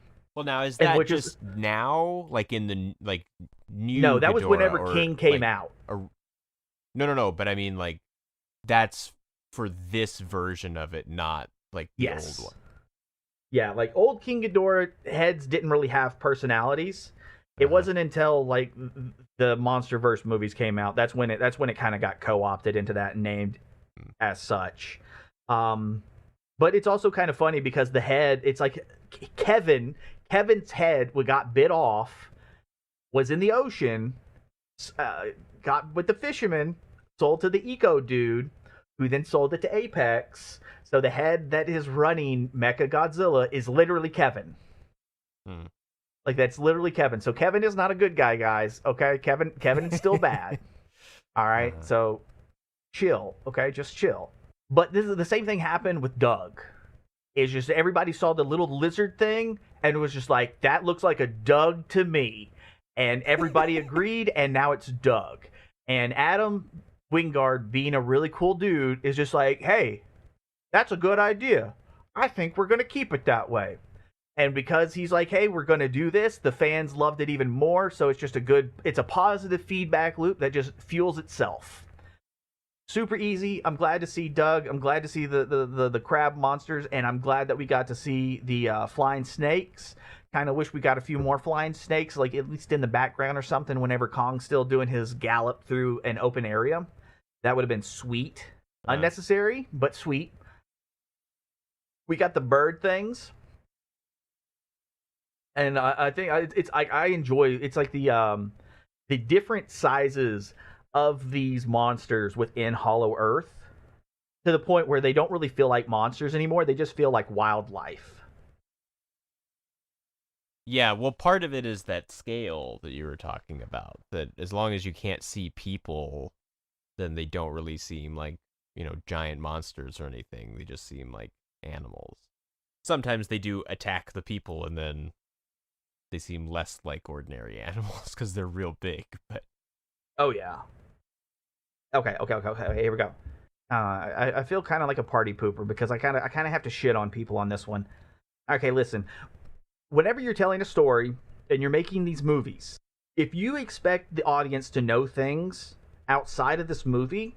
now is that just now, like in the new? No, that was Ghidorah, whenever or, King came out. No. But I mean, like, that's for this version of it, not like the old one. Yeah, like old King Ghidorah heads didn't really have personalities. It wasn't until like the MonsterVerse movies came out that's when it kind of got co-opted into that and named as such. But it's also kind of funny because the head, it's like Kevin's head got bit off, was in the ocean, got with the fisherman, sold to the eco dude, who then sold it to Apex. So the head that is running Mecha Godzilla is literally Kevin. Like, that's literally Kevin. So Kevin is not a good guy, guys. Okay, Kevin is still bad. All right, so chill. Okay, just chill. But this is the same thing happened with Doug. It's just everybody saw the little lizard thing and it was just like, that looks like a Doug to me. And everybody agreed, and now it's Doug. And Adam Wingard, being a really cool dude, is just like, hey, that's a good idea. I think we're going to keep it that way. And because he's like, hey, we're going to do this, the fans loved it even more. So it's just it's a positive feedback loop that just fuels itself. Super easy. I'm glad to see Doug. I'm glad to see the crab monsters. And I'm glad that we got to see the flying snakes. Kind of wish we got a few more flying snakes, like at least in the background or something, whenever Kong's still doing his gallop through an open area. That would have been sweet. Unnecessary, but sweet. We got the bird things. And I think I enjoy. It's like the different sizes of these monsters within Hollow Earth, to the point where they don't really feel like monsters anymore. They just feel like wildlife. Yeah, well, part of it is that scale that you were talking about. That as long as you can't see people, then they don't really seem like, giant monsters or anything. They just seem like animals. Sometimes they do attack the people, and then they seem less like ordinary animals because they're real big. But oh yeah. Okay. Here we go. I feel kind of like a party pooper because I kind of have to shit on people on this one. Okay, listen. Whenever you're telling a story and you're making these movies, if you expect the audience to know things outside of this movie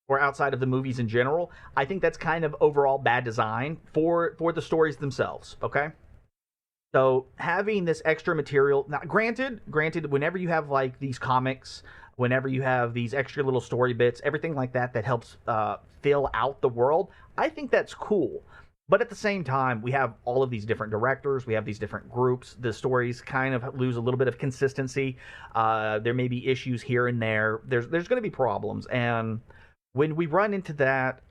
or outside of the movies in general, I think that's kind of overall bad design for the stories themselves. Okay. So having this extra material, now granted, whenever you have like these comics, whenever you have these extra little story bits, everything like that helps fill out the world, I think that's cool. But at the same time, we have all of these different directors, we have these different groups. The stories kind of lose a little bit of consistency. There may be issues here and there. There's going to be problems, and when we run into that,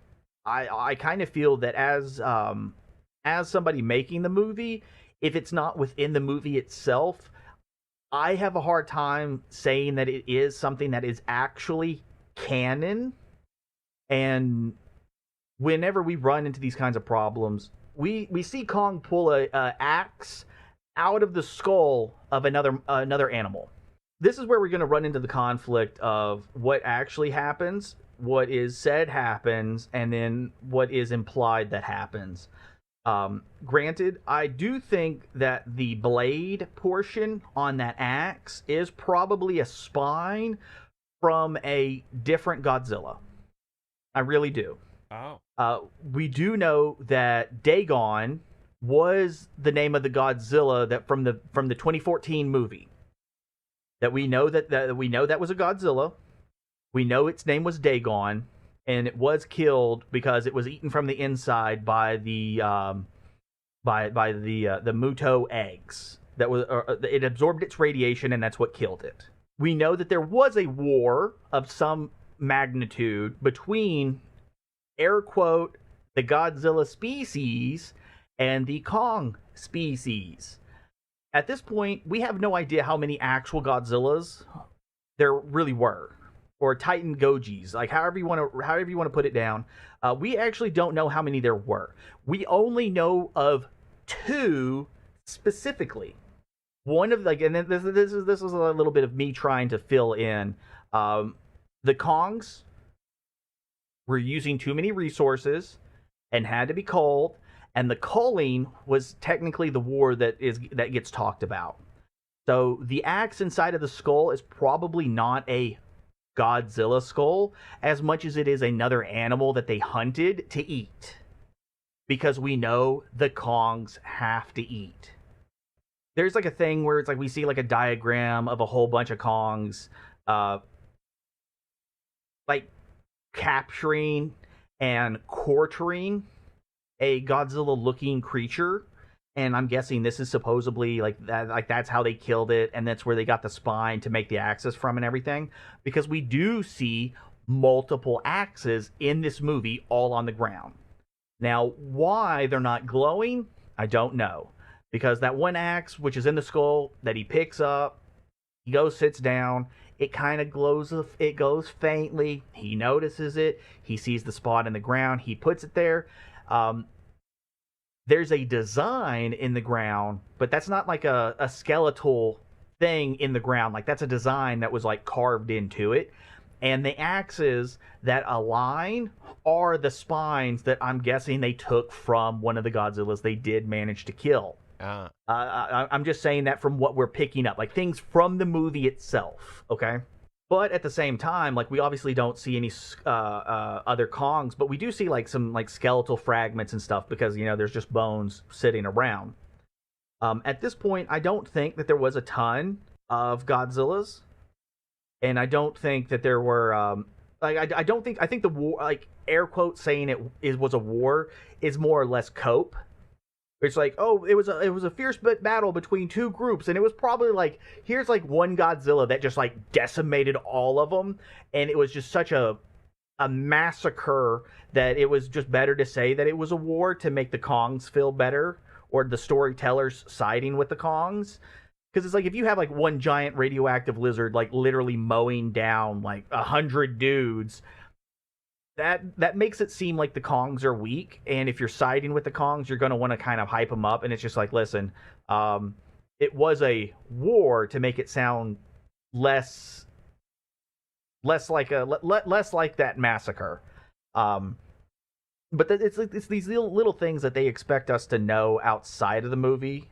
I kind of feel that as somebody making the movie, if it's not within the movie itself, I have a hard time saying that it is something that is actually canon. And whenever we run into these kinds of problems, we see Kong pull a axe out of the skull of another animal. This is where we're going to run into the conflict of what actually happens, what is said happens, and then what is implied that happens. Granted, I do think that the blade portion on that axe is probably a spine from a different Godzilla. I really do. Oh. We do know that Dagon was the name of the Godzilla that from the 2014 movie. That we know that was a Godzilla. We know its name was Dagon, and it was killed because it was eaten from the inside by the Muto eggs. That was it absorbed its radiation, and that's what killed it. We know that there was a war of some magnitude between, air quote, the Godzilla species and the Kong species. At this point, we have no idea how many actual Godzillas there really were, or Titan Gojis, like however you want to put it down. We actually don't know how many there were. We only know of two specifically. One of like, and then this is a little bit of me trying to fill in. The Kongs were using too many resources and had to be culled, and the culling was technically the war that gets talked about. So the axe inside of the skull is probably not a Godzilla skull as much as it is another animal that they hunted to eat. Because we know the Kongs have to eat. There's like a thing where it's like we see like a diagram of a whole bunch of Kongs like capturing and quartering a Godzilla looking creature, and I'm guessing this is supposedly like that, like that's how they killed it, and that's where they got the spine to make the axes from and everything, because we do see multiple axes in this movie all on the ground. Now, why they're not glowing, I don't know, because that one axe which is in the skull that he picks up, he goes, sits down, it kind of glows, it goes faintly, he notices it, he sees the spot in the ground, he puts it there. There's a design in the ground, but that's not like a skeletal thing in the ground. Like that's a design that was like carved into it. And the axes that align are the spines that I'm guessing they took from one of the Godzillas they did manage to kill. I'm just saying that from what we're picking up, like things from the movie itself, okay? But at the same time, like we obviously don't see any other Kongs, but we do see like some like skeletal fragments and stuff because, you know, there's just bones sitting around. At this point, I don't think that there was a ton of Godzillas, and I don't think that there were I think the war, like air quote saying it was a war, is more or less cope. It's like, oh, it was a fierce battle between two groups, and it was probably like, here's like one Godzilla that just like decimated all of them, and it was just such a massacre that it was just better to say that it was a war to make the Kongs feel better, or the storytellers siding with the Kongs. Because it's like if you have like one giant radioactive lizard like literally mowing down like 100 dudes, that makes it seem like the Kongs are weak, and if you're siding with the Kongs, you're going to want to kind of hype them up, and it's just like, listen, it was a war to make it sound less like less like that massacre. But it's these little things that they expect us to know outside of the movie,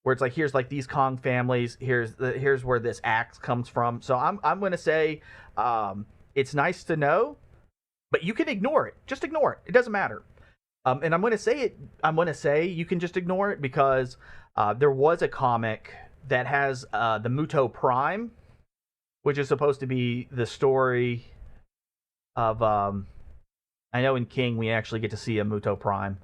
where it's like, here's like these Kong families, here's where this axe comes from. So I'm going to say, it's nice to know, but you can ignore it. Just ignore it. It doesn't matter. And I'm going to say it. I'm going to say you can just ignore it because there was a comic that has the Muto Prime, which is supposed to be the story of. I know in King we actually get to see a Muto Prime,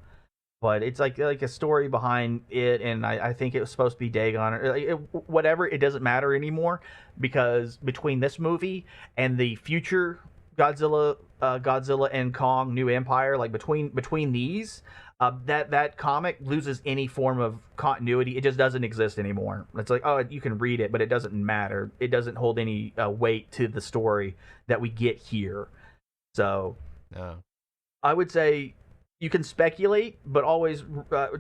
but it's like a story behind it, and I think it was supposed to be Dagon or whatever. It doesn't matter anymore because between this movie and the future Godzilla and Kong New Empire, like between these, that comic loses any form of continuity. It just doesn't exist anymore. It's like, oh, you can read it, but it doesn't matter. It doesn't hold any weight to the story that we get here. So, I would say you can speculate, but always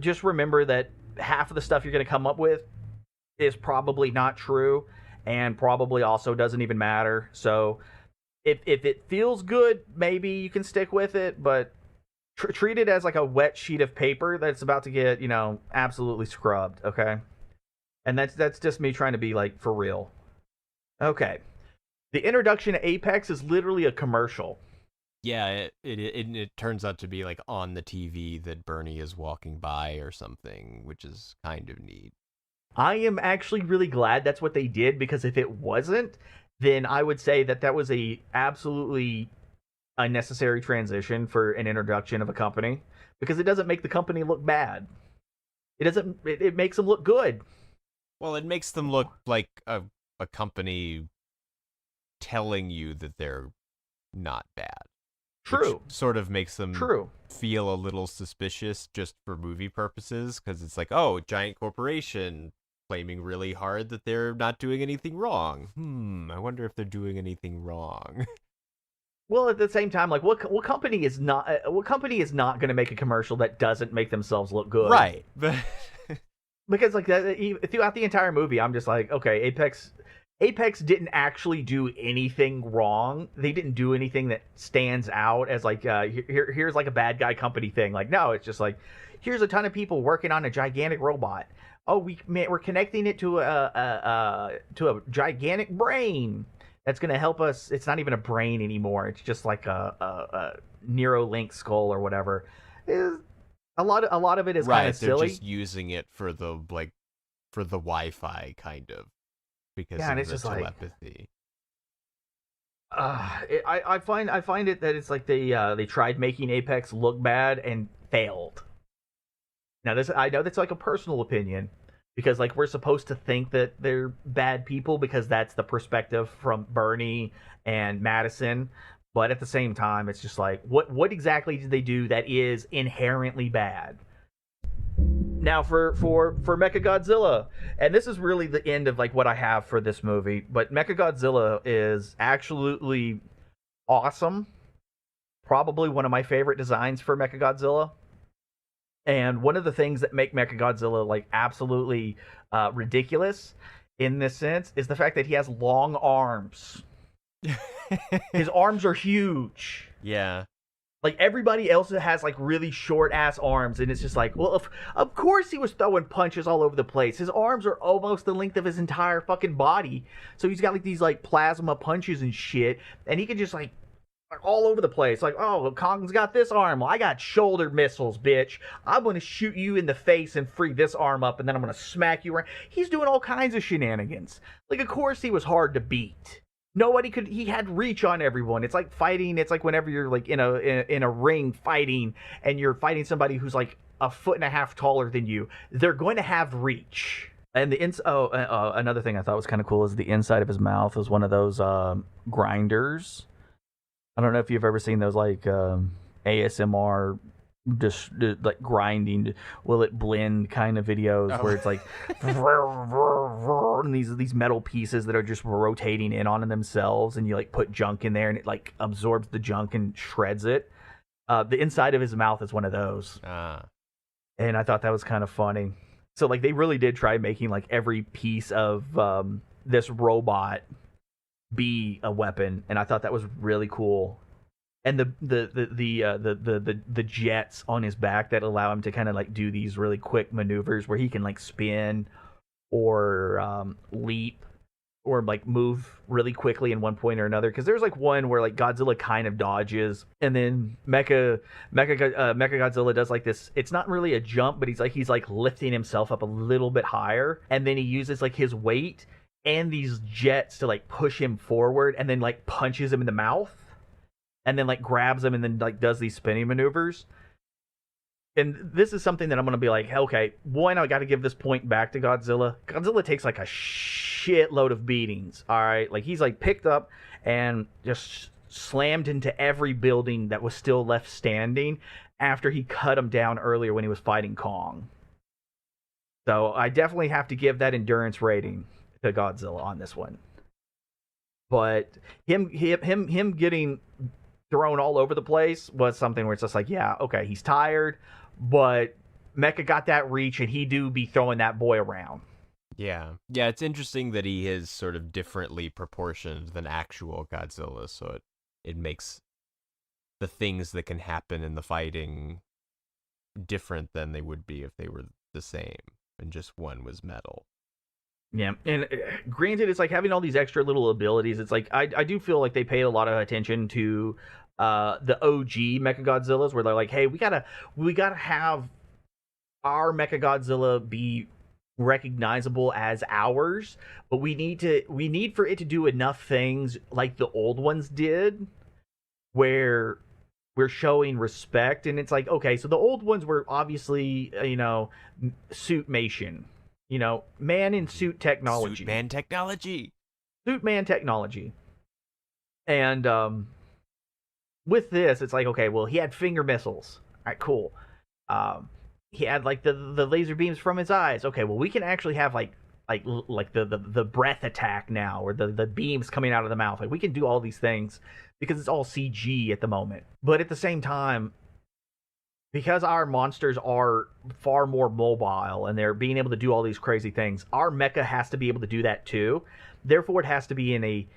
just remember that half of the stuff you're going to come up with is probably not true, and probably also doesn't even matter. So if it feels good, maybe you can stick with it, but treat it as like a wet sheet of paper that's about to get, absolutely scrubbed, okay? And that's just me trying to be like for real. Okay. The introduction to Apex is literally a commercial. Yeah, it turns out to be like on the TV that Bernie is walking by or something, which is kind of neat. I am actually really glad that's what they did, because if it wasn't, then I would say that was a absolutely unnecessary transition for an introduction of a company, because it doesn't make the company look bad. It makes them look good. Well, it makes them look like a a company telling you that they're not bad. True. Which sort of makes them True. feel a little suspicious just for movie purposes, because it's like, oh, giant corporation claiming really hard that they're not doing anything wrong. I wonder if they're doing anything wrong. Well, at the same time, like what company is not going to make a commercial that doesn't make themselves look good? Right. But because like that, throughout the entire movie, I'm just like, okay, Apex didn't actually do anything wrong. They didn't do anything that stands out as like here's like a bad guy company thing. Like, no, it's just like here's a ton of people working on a gigantic robot. Oh, we're connecting it to a gigantic brain that's gonna help us. It's not even a brain anymore. It's just like a Neuralink skull or whatever. A lot of it is kind of silly. They're just using it for the Wi-Fi kind of. Because of the telepathy. I find it that it's like they tried making Apex look bad and failed. Now I know that's like a personal opinion, because like we're supposed to think that they're bad people because that's the perspective from Bernie and Madison, but at the same time it's just like what exactly did they do that is inherently bad? Now for Mechagodzilla, and this is really the end of like what I have for this movie, but Mechagodzilla is absolutely awesome. Probably one of my favorite designs for Mechagodzilla. And one of the things that make Mechagodzilla like absolutely ridiculous in this sense is the fact that he has long arms. His arms are huge. Yeah. Like, everybody else has, like, really short-ass arms, and it's just like, well, of course he was throwing punches all over the place. His arms are almost the length of his entire fucking body. So he's got, like, these, like, plasma punches and shit, and he can just, like all over the place. Like, oh, Kong's got this arm. Well, I got shoulder missiles, bitch. I'm going to shoot you in the face and free this arm up, and then I'm going to smack you around. He's doing all kinds of shenanigans. Like, of course he was hard to beat. He had reach on everyone. It's like fighting. It's like whenever you're like in a ring fighting and you're fighting somebody who's like a foot and a half taller than you. They're going to have reach. And another thing I thought was kind of cool is the inside of his mouth was one of those grinders. I don't know if you've ever seen those like ASMR just like grinding, will it blend kind of videos where it's like and these metal pieces that are just rotating in on themselves, and you like put junk in there and it like absorbs the junk and shreds it. The inside of his mouth is one of those. And I thought that was kind of funny. So like they really did try making like every piece of this robot be a weapon, and I thought that was really cool. And the jets on his back that allow him to kind of like do these really quick maneuvers where he can like spin or leap or like move really quickly in one point or another. Because there's like one where like Godzilla kind of dodges, and then Mechagodzilla does like this. It's not really a jump, but he's like lifting himself up a little bit higher, and then he uses like his weight and these jets to like push him forward, and then like punches him in the mouth. And then like grabs him and then like does these spinning maneuvers. And this is something that I'm going to be like, okay, one, I got to give this point back to Godzilla. Godzilla takes like a shitload of beatings, all right? Like he's like picked up and just slammed into every building that was still left standing after he cut him down earlier when he was fighting Kong. So I definitely have to give that endurance rating to Godzilla on this one. But him getting thrown all over the place was something where it's just like, yeah, okay, he's tired, but Mecha got that reach, and he do be throwing that boy around. Yeah, it's interesting that he is sort of differently proportioned than actual Godzilla, so it makes the things that can happen in the fighting different than they would be if they were the same, and just one was metal. Yeah, and granted, it's like having all these extra little abilities. It's like I do feel like they paid a lot of attention to the OG Mechagodzillas, where they're like, hey, we gotta have our Mechagodzilla be recognizable as ours, but we need for it to do enough things like the old ones did, where we're showing respect. And it's like, okay, so the old ones were obviously suitmation. Man in suit technology. Suitman technology. suit man technology. And with this, it's like, okay, well, he had finger missiles. All right, cool. Um, he had like the laser beams from his eyes. Okay, well, we can actually have like the breath attack now, or the beams coming out of the mouth. Like we can do all these things because it's all CG at the moment. But at the same time, because our monsters are far more mobile and they're being able to do all these crazy things, our mecha has to be able to do that too. Therefore, it has to be in a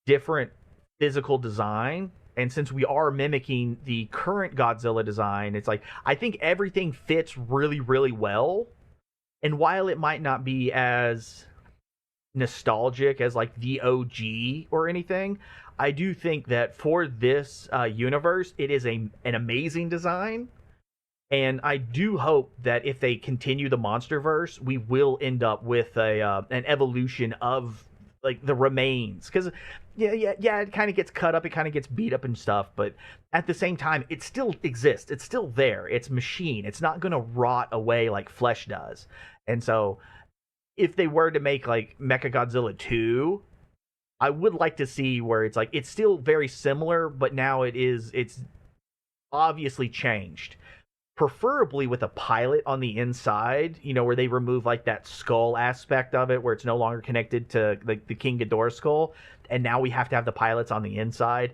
different physical design. And since we are mimicking the current Godzilla design, it's like I think everything fits really, really well. And while it might not be as nostalgic as like the OG or anything, I do think that for this universe, it is an amazing design. And I do hope that if they continue the MonsterVerse, we will end up with a an evolution of like the remains, because yeah, it kind of gets cut up, it kind of gets beat up and stuff, but at the same time, it still exists, it's still there, it's machine, it's not gonna rot away like flesh does. And so, if they were to make like Mechagodzilla 2, I would like to see where it's like it's still very similar, but now it's obviously changed, preferably with a pilot on the inside, where they remove like that skull aspect of it, where it's no longer connected to like the King Ghidorah skull, and now we have to have the pilots on the inside.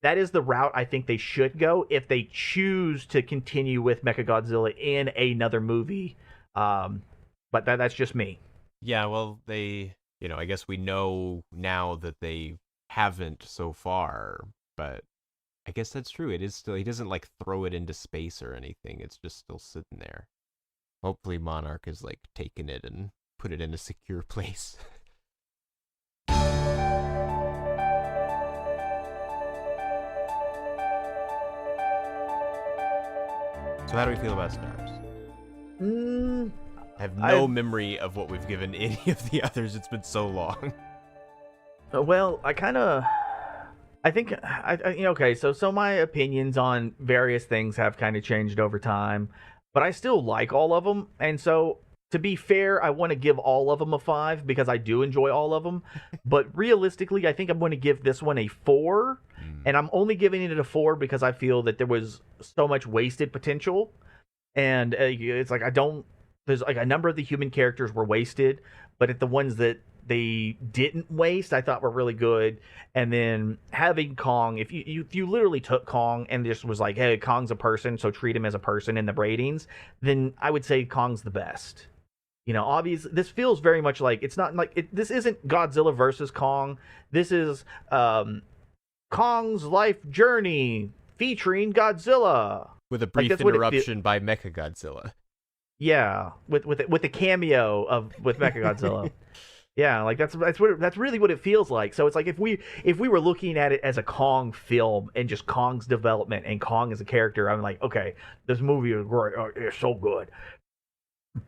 That is the route I think they should go if they choose to continue with Mechagodzilla in another movie. But that's just me. Yeah, well, I guess we know now that they haven't so far, but I guess that's true. It is still, he doesn't like throw it into space or anything. It's just still sitting there. Hopefully Monarch has like taken it and put it in a secure place. So how do we feel about stars? I have no memory of what we've given any of the others. It's been so long. Well, I think okay, so my opinions on various things have kind of changed over time, but I still like all of them. And so, to be fair, I want to give all of them a 5 because I do enjoy all of them. But realistically, I think I'm going to give this one a 4, and I'm only giving it a 4 because I feel that there was so much wasted potential. And it's like there's like a number of the human characters were wasted, but the ones that they didn't waste, I thought were really good. And then having Kong, if you literally took Kong and just was like, hey, Kong's a person, so treat him as a person in the ratings, then I would say Kong's the best. Obviously, this feels very much like it's not like this isn't Godzilla versus Kong. This is Kong's life journey featuring Godzilla with a brief interruption by Mechagodzilla. Yeah, with the cameo with Mechagodzilla. Yeah, like that's really what it feels like. So it's like if we were looking at it as a Kong film and just Kong's development and Kong as a character, I'm like, okay, this movie is great, it's so good.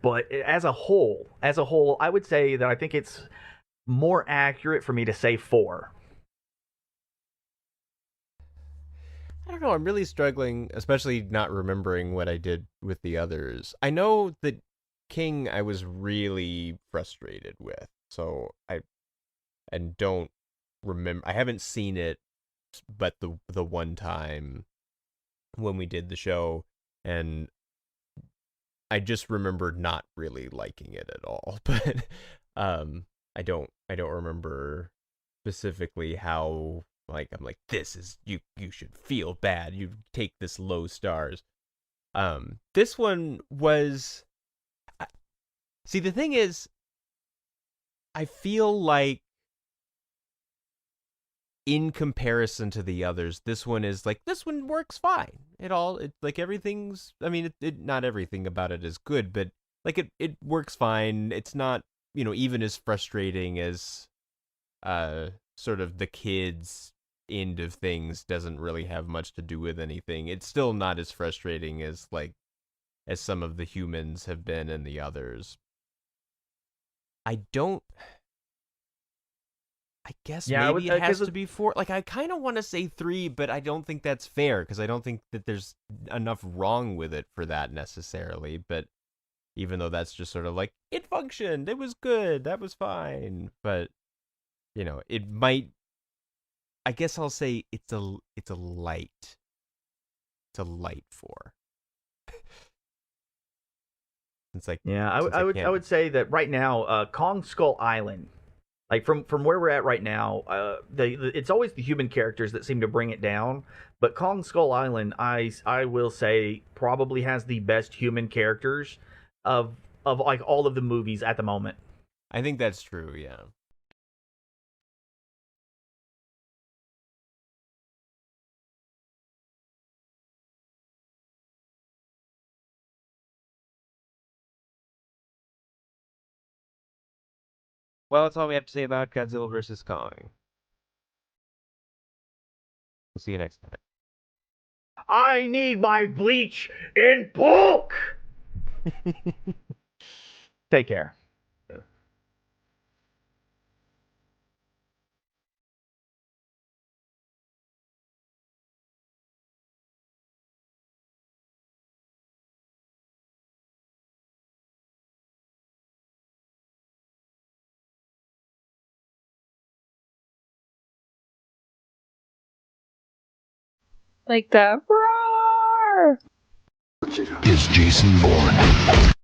But as a whole, I would say that I think it's more accurate for me to say 4. I don't know. I'm really struggling, especially not remembering what I did with the others. I know that King I was really frustrated with. So I don't remember. I haven't seen it, but the one time when we did the show, and I just remembered not really liking it at all. But I don't remember specifically how, like, I'm like, this is you should feel bad. You take this low stars. This one was. See, the thing is, I feel like in comparison to the others, this one works fine. Like everything's, I mean, not everything about it is good, but like it works fine. It's not, even as frustrating as sort of the kids end of things doesn't really have much to do with anything. It's still not as frustrating as some of the humans have been in the others. I guess maybe it has to be 4. Like, I kind of want to say 3, but I don't think that's fair because I don't think that there's enough wrong with it for that necessarily. But even though that's just sort of like, it functioned, it was good, that was fine. But it might. I guess I'll say it's a light. It's a light 4. It's like Yeah, since I I would I can't. would say that right now, Kong Skull Island, like from where we're at right now, it's always the human characters that seem to bring it down. But Kong Skull Island, I will say probably has the best human characters of like all of the movies at the moment. I think that's true. Yeah. Well, that's all we have to say about Godzilla versus Kong. We'll see you next time. I need my bleach in bulk. Take care. Like that. Roar! Is Jason Bourne.